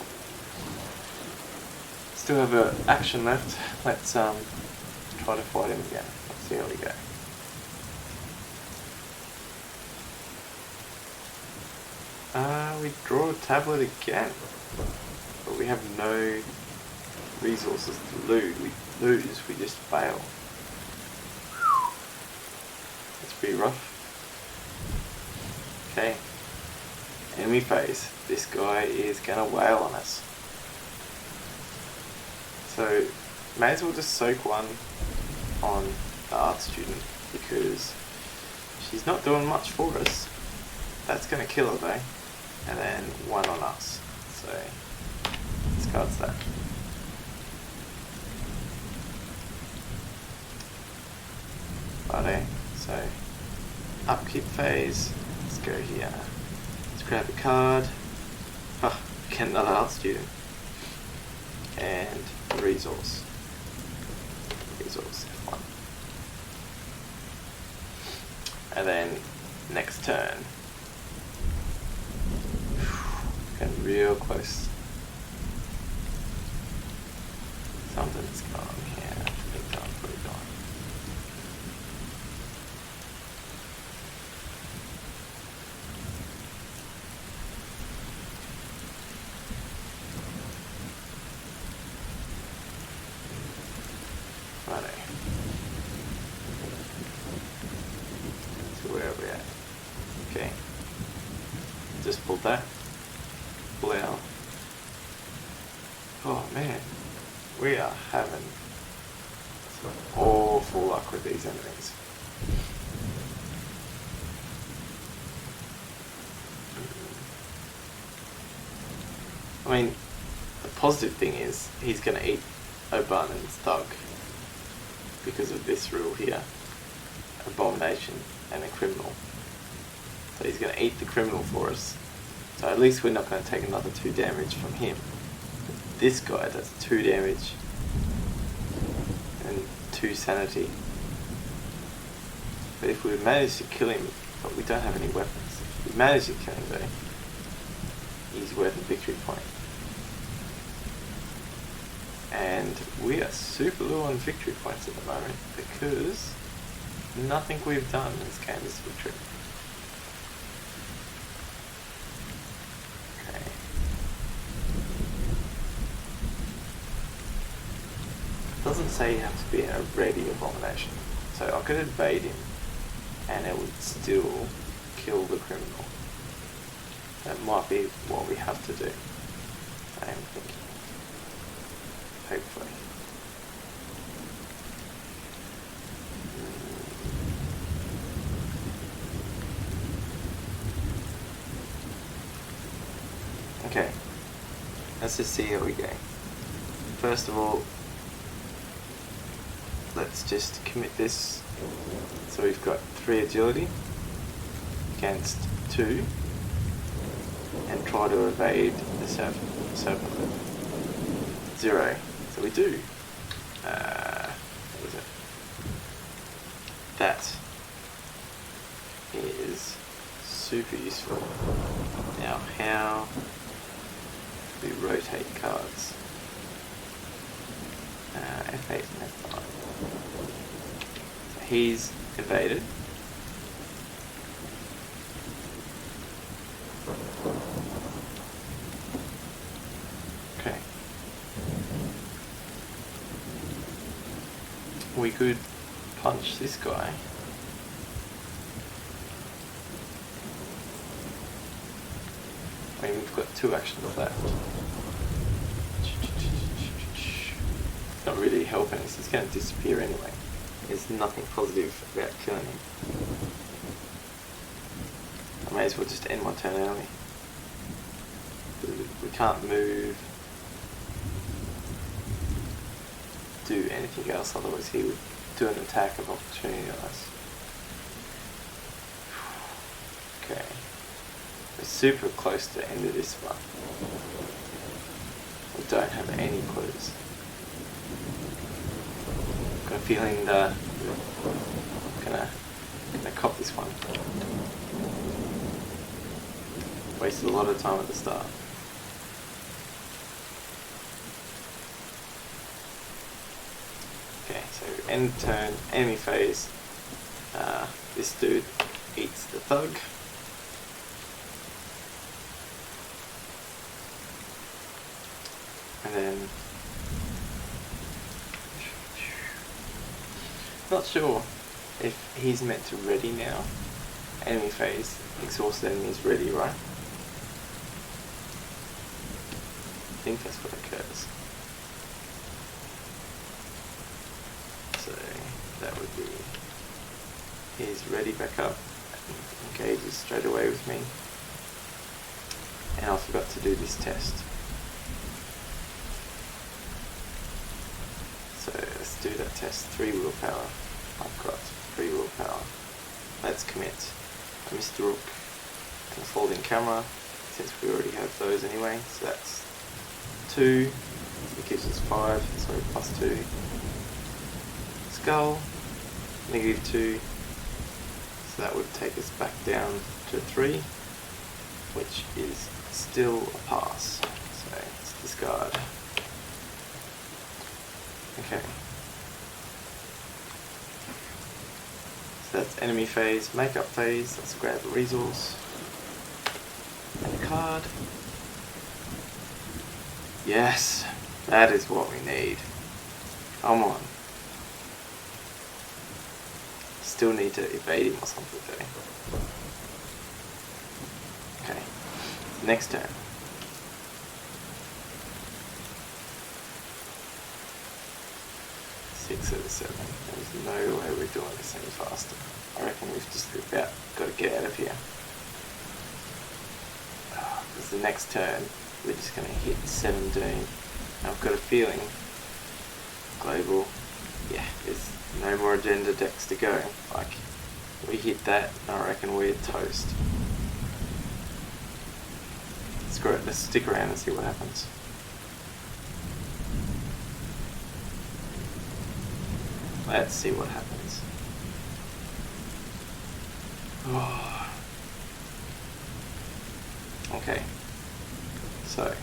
Still have an action left. Let's try to fight him again. Let's see how we go. We draw a tablet again, but we have no resources to lose. We just fail. That's pretty rough. Okay, enemy phase. This guy is gonna wail on us. So, may as well just soak one on the art student, because she's not doing much for us. That's going to kill her though. And then one on us. So, discards that. Righto. So, upkeep phase. Let's go here. Let's grab a card. Oh, get another art student. And resource. Resource F1. And then next turn. Getting real close. Something's gone here. It's gone, put it on. Righto. So where are we at? Okay. Just pulled that. Pull out. Oh man. We are having some awful luck with these enemies. I mean, the positive thing is he's going to eat O'Barnum's thug because of this rule here. Abomination and a criminal. So he's going to eat the criminal for us. So at least we're not going to take another 2 damage from him. This guy does 2 damage and 2 sanity. But if we manage to kill him, but we don't have any weapons, if we manage to kill him though, he's worth a victory point. And we are super low on victory points at the moment because nothing we've done has gained us victory. Doesn't say you have to be a ready abomination. So I could evade him and it would still kill the criminal. That might be what we have to do. I am thinking. Hopefully. Okay. Let's just see how we go. First of all, let's just commit this. So we've got 3 agility against 2 and try to evade the serpent. 0. So we do. What is it? That is super useful. Now how do we rotate cards? F8 and F5. So he's evaded. Okay. We could punch this guy. I mean, we've got 2 actions left. Not really helping us, he's going to disappear anyway. There's nothing positive about killing him. I may as well just end my turn early. We can't move, do anything else, otherwise he would do an attack of opportunity on us. Okay. We're super close to the end of this one. We don't have any clues. Got a feeling that I'm gonna cop this one. Wasted a lot of time at the start. Okay, so end turn, enemy phase. This dude eats the thug. And then not sure if he's meant to ready now. Enemy phase, exhausted enemies ready, right? I think that's what occurs. He's ready back up. Engages straight away with me. And I forgot to do this test. So let's do that test. 3 willpower. I've got 3 willpower. Let's commit. I missed the rook and the folding camera, since we already have those anyway. So that's 2. It gives us 5, so +2. Skull, -2. So that would take us back down to 3, which is still a pass. So let's discard. Okay. So that's enemy phase. Makeup phase. Let's grab a resource and a card. Yes, that is what we need. Come on. Still need to evade him or something though. Okay. Next turn. Six out of 7. There's no way we're doing this any faster. I reckon we've just about got to get out of here. Because the next turn we're just going to hit 17. And I've got a feeling global, yeah, there's no more agenda decks to go. Like, we hit that and I reckon we're toast. Screw it, let's stick around and see what happens. Let's see what happens. Oh. Okay. So.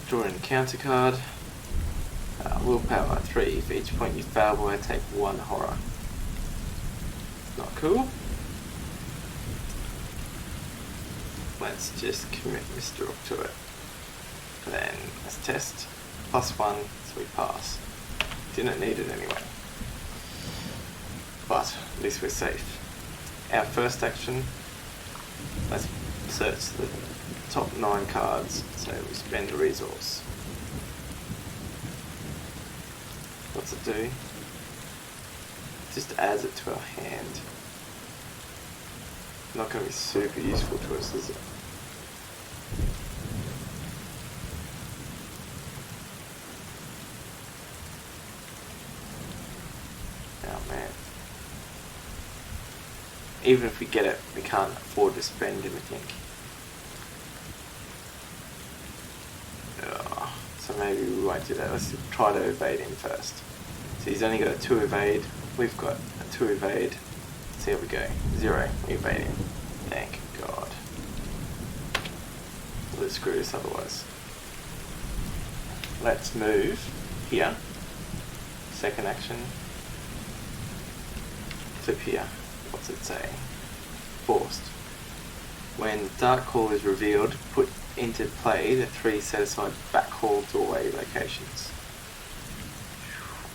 Draw in a counter card. Willpower 3. For each point you fail by, take 1 horror. Not cool. Let's just commit Mr. Rook to it. Then let's test. +1, so we pass. Didn't need it anyway. But at least we're safe. Our first action, let's search the top 9 cards, so we spend a resource. What's it do? Just adds it to our hand. Not going to be super useful to us, is it? Oh man. Even if we get it, we can't afford to spend anything. So maybe we won't do that. Let's try to evade him first. So he's only got a 2 evade. We've got a 2 evade. Let's see how we go. 0. We evade him. Thank God. We'll screw this otherwise. Let's move here. Second action. Flip here. What's it say? Forced. When Dark Hall is revealed, put into play the 3 set aside back hall doorway locations.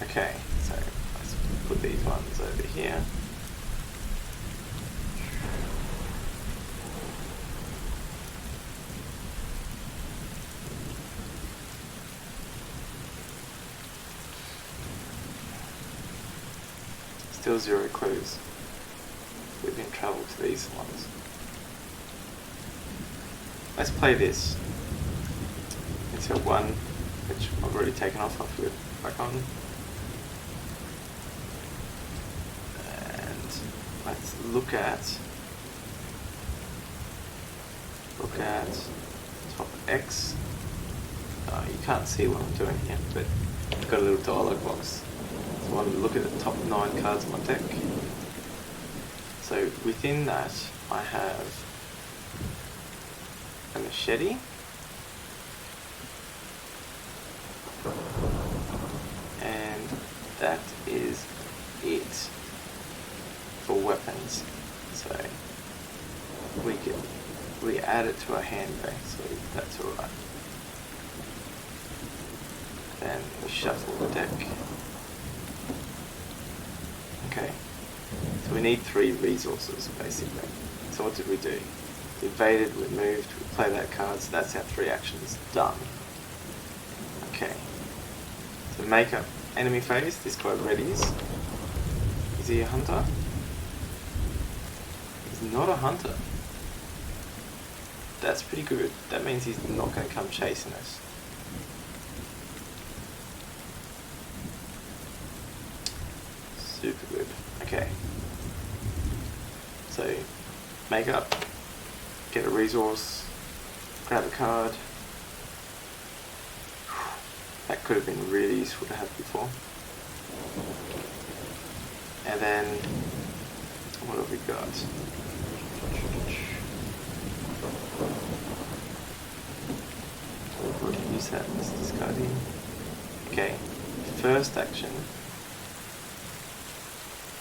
Okay, so let's put these ones over here. Still 0 clues. We didn't travel to these ones. Let's play this. It's a 1, which I've already taken off. I'll flip back on. And let's look at top X. You can't see what I'm doing here, but I've got a little dialog box. So I want to look at the top 9 cards of my deck. So within that, I have a machete, and that is it for weapons. So we add it to our hand base, so that's alright. Then we shuffle the deck. Okay, so we need 3 resources basically. So what did we do? We evaded, we moved, we play that card, so that's our 3 actions done. Okay, So makeup enemy phase, this guy readies. Is he a hunter? He's not a hunter. That's pretty good. That means he's not going to come chasing us. Super good. Okay. So, make up, get a resource, grab a card. That could have been really useful to have before. And then, what have we got? We'll use that as discarding. Okay, first action.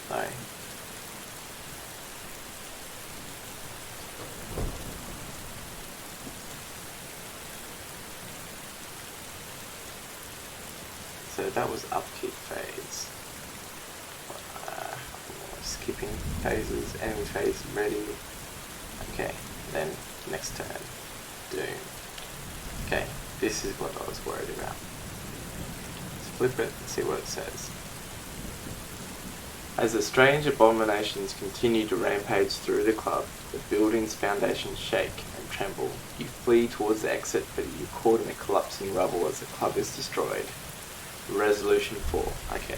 No. So that was upkeep phase. Skipping phases, enemy phase ready. Okay, then next turn. Doom. Okay, this is what I was worried about. Let's flip it and see what it says. As the strange abominations continue to rampage through the club, the building's foundations shake and tremble. You flee towards the exit, but you're caught in the collapsing rubble as the club is destroyed. Resolution 4. Okay.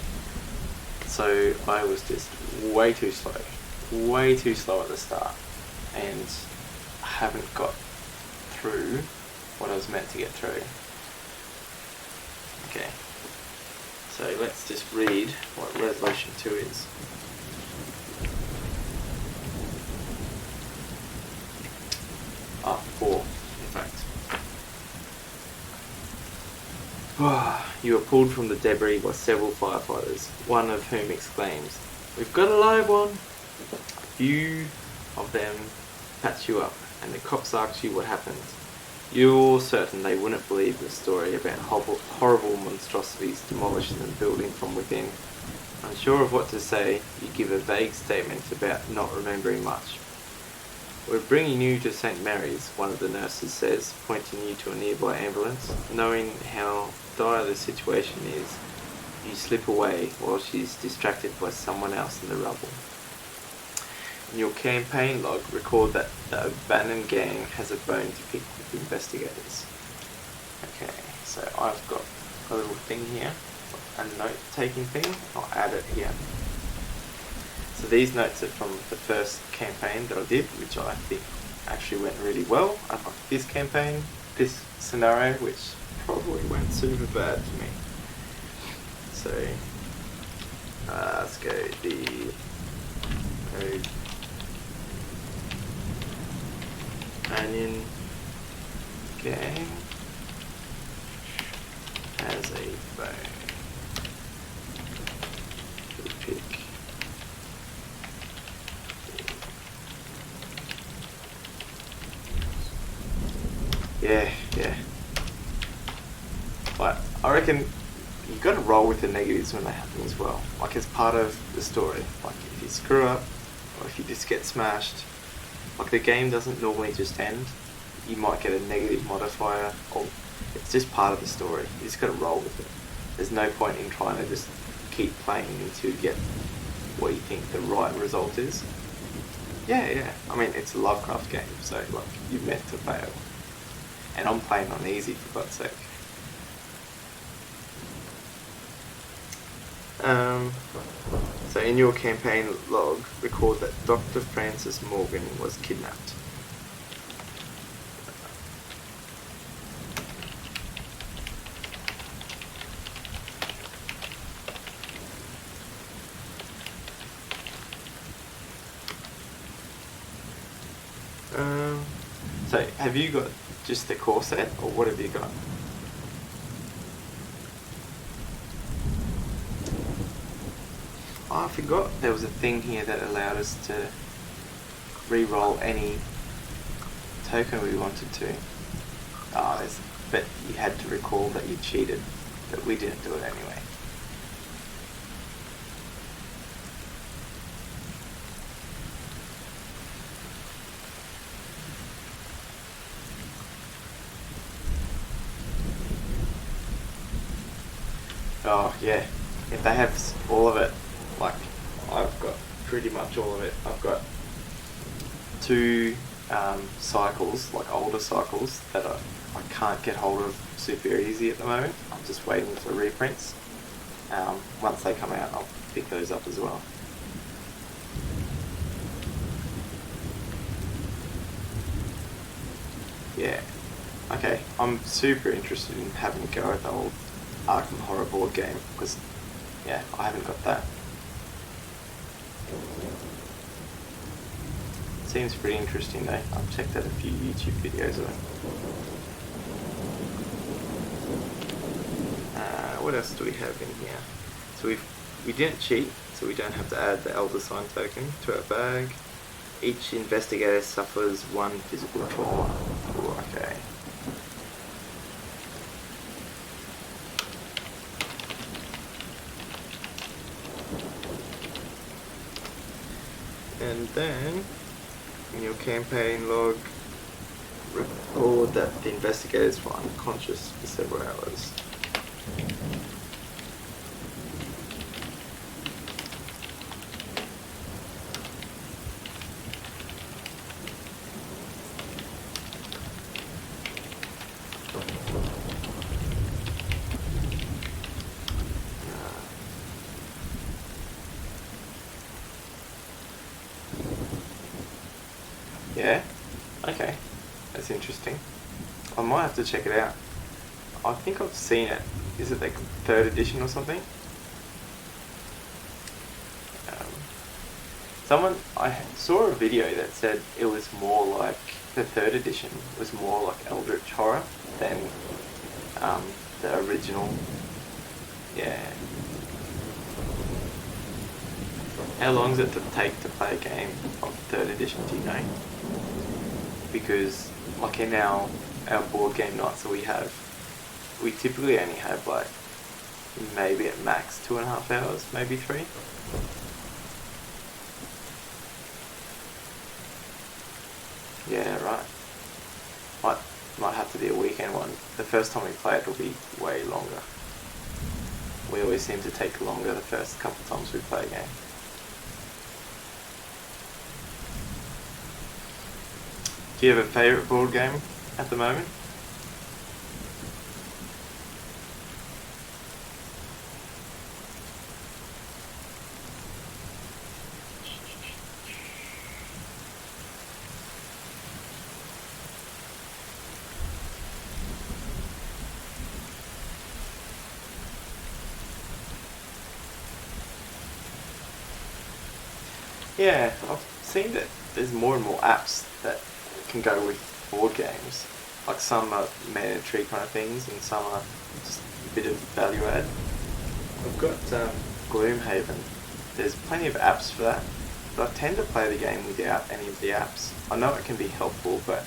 So I was just way too slow at the start, and haven't got through what I was meant to get through. Okay. So let's just read what resolution 2 is. Ah, 4, in fact. You are pulled from the debris by several firefighters, one of whom exclaims, "We've got a live one!" A few of them patch you up, and the cops ask you what happened. You're certain they wouldn't believe the story about horrible monstrosities demolishing the building from within. Unsure of what to say, you give a vague statement about not remembering much. "We're bringing you to St. Mary's," one of the nurses says, pointing you to a nearby ambulance. Knowing how dire the situation is, you slip away while she's distracted by someone else in the rubble. In your campaign log, record that the O'Bannon gang has a bone to pick with investigators. Okay, so I've got a little thing here, a note-taking thing. I'll add it here. So these notes are from the first campaign that I did, which I think actually went really well. I like this campaign, this scenario, which probably went super bad for me. So, let's go the Onion gang has a bone to pick. Yeah. But I reckon you've got to roll with the negatives when they happen as well. Like, it's part of the story. Like, if you screw up, or if you just get smashed, like, the game doesn't normally just end. You might get a negative modifier, or it's just part of the story. You just got to roll with it. There's no point in trying to just keep playing until you get what you think the right result is. Yeah. I mean, it's a Lovecraft game, so, like, you're meant to fail. And I'm playing on easy, for God's sake. So in your campaign log, record that Dr. Francis Morgan was kidnapped. So have you got just the core set, or what have you got? Oh, I forgot there was a thing here that allowed us to re-roll any token we wanted to. But you had to recall that you cheated, but we didn't do it anyway. Oh yeah, if they have all of it, like I've got pretty much all of it. I've got two cycles, like older cycles, that I can't get hold of super easy at the moment. I'm just waiting for reprints. Once they come out, I'll pick those up as well. Yeah. Okay, I'm super interested in having a go at the old Arkham horror board game because, yeah, I haven't got that. Seems pretty interesting though. I've checked out a few YouTube videos of it. What else do we have in here? So we didn't cheat, so we don't have to add the Elder Sign token to our bag. Each investigator suffers one physical trauma. Ooh, okay. And then, in your campaign log, record that the investigators were unconscious for several hours. Yeah? Okay. That's interesting. I might have to check it out. I think I've seen it. Is it like 3rd edition or something? I saw a video that said it was more like, the 3rd edition was more like Eldritch Horror than the original. Yeah. How long does it take to play a game of 3rd edition, do you know? Because like in our board game nights that we typically only have like maybe at max 2.5 hours, maybe 3. Yeah, right. Might have to be a weekend one. The first time we play it will be way longer. We always seem to take longer the first couple of times we play a game. Do you have a favourite board game at the moment? Yeah, I've seen that there's more and more apps that can go with board games. Like some are mandatory kind of things and some are just a bit of value add. I've got Gloomhaven. There's plenty of apps for that, but I tend to play the game without any of the apps. I know it can be helpful, but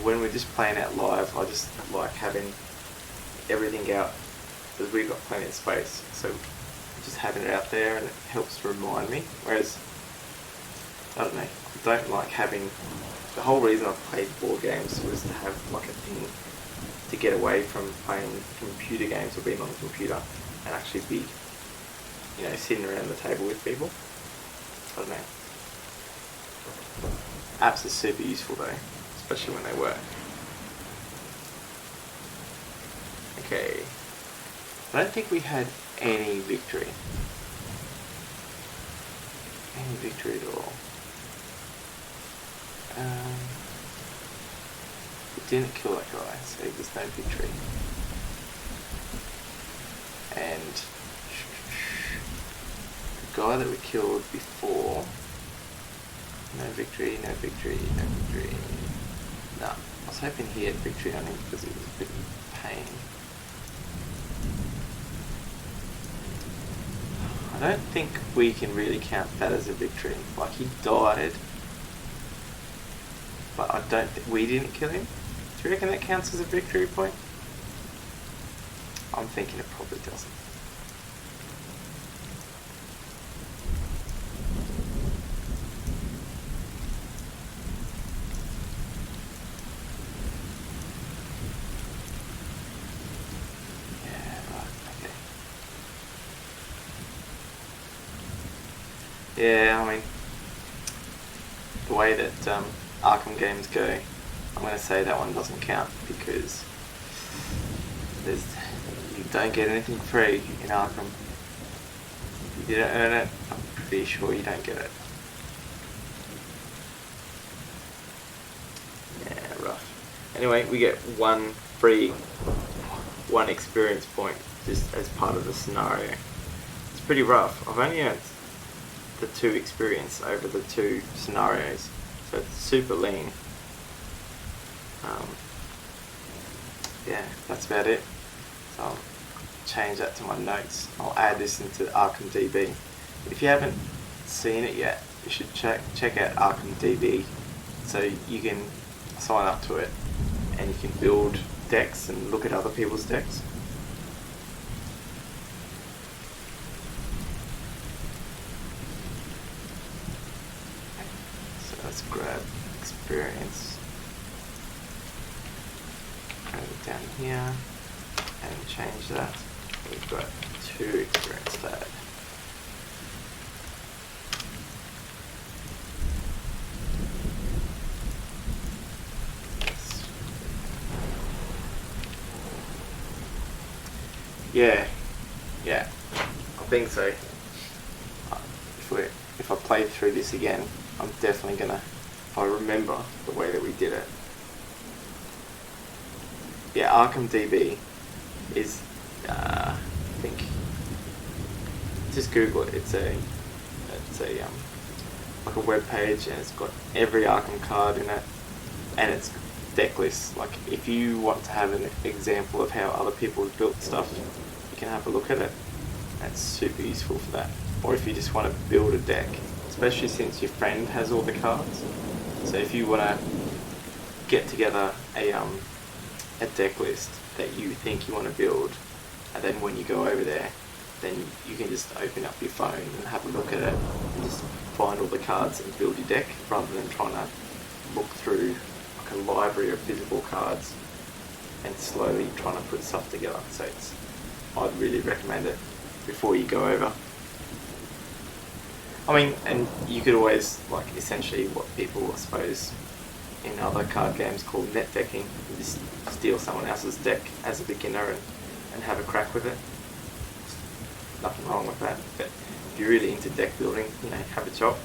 when we're just playing out live, I just like having everything out because we've got plenty of space. So just having it out there and it helps remind me. Whereas, I don't know, I don't like having, the whole reason I played board games was to have like a thing to get away from playing computer games or being on the computer and actually be, sitting around the table with people. I don't know. Apps are super useful though, especially when they work. Okay. I don't think we had any victory. Any victory at all. We didn't kill that guy, so there's no victory. And the guy that we killed before, no victory, no victory, no victory. No, I was hoping he had victory on him because it was a bit of pain. I don't think we can really count that as a victory. Like, he died, but I don't think we didn't kill him. Do you reckon that counts as a victory point? I'm thinking it probably doesn't. Yeah, right, okay. Yeah, I mean, the way that Arkham games go, I'm going to say that one doesn't count because you don't get anything free in Arkham. If you don't earn it, I'm pretty sure you don't get it. Yeah, rough. Anyway, we get one experience point just as part of the scenario. It's pretty rough. I've only earned the 2 experience over the 2 scenarios, so it's super lean. Yeah, that's about it. So I'll change that to my notes. I'll add this into Arkham DB. If you haven't seen it yet, you should check out Arkham DB so you can sign up to it and you can build decks and look at other people's decks. So let's grab experience. Down here and change that. We've got 2 experience to add. Yeah, I think so. If I play through this again, I'm definitely gonna, if I remember the way that we did it. Yeah, Arkham DB is, I think, just Google it. It's a like a web page, and it's got every Arkham card in it, and it's deck lists. Like, if you want to have an example of how other people have built stuff, you can have a look at it. That's super useful for that. Or if you just want to build a deck, especially since your friend has all the cards. So if you want to get together a deck list that you think you want to build, and then when you go over there, then you can just open up your phone and have a look at it and just find all the cards and build your deck, rather than trying to look through like a library of physical cards and slowly trying to put stuff together. So I'd really recommend it before you go over. I mean, and you could always, like, essentially what people, I suppose, in other card games call net decking, you just steal someone else's deck as a beginner and have a crack with it. There's nothing wrong with that, but if you're really into deck building, have a chop.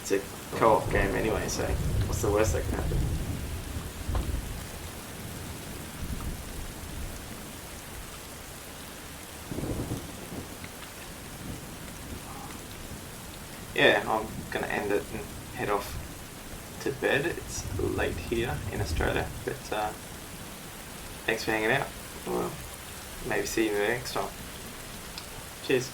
It's a co-op game anyway, so what's the worst that can happen? Yeah, I'm going to end it and head off to bed. It's late here in Australia, but thanks for hanging out. Well, maybe see you next time. Cheers.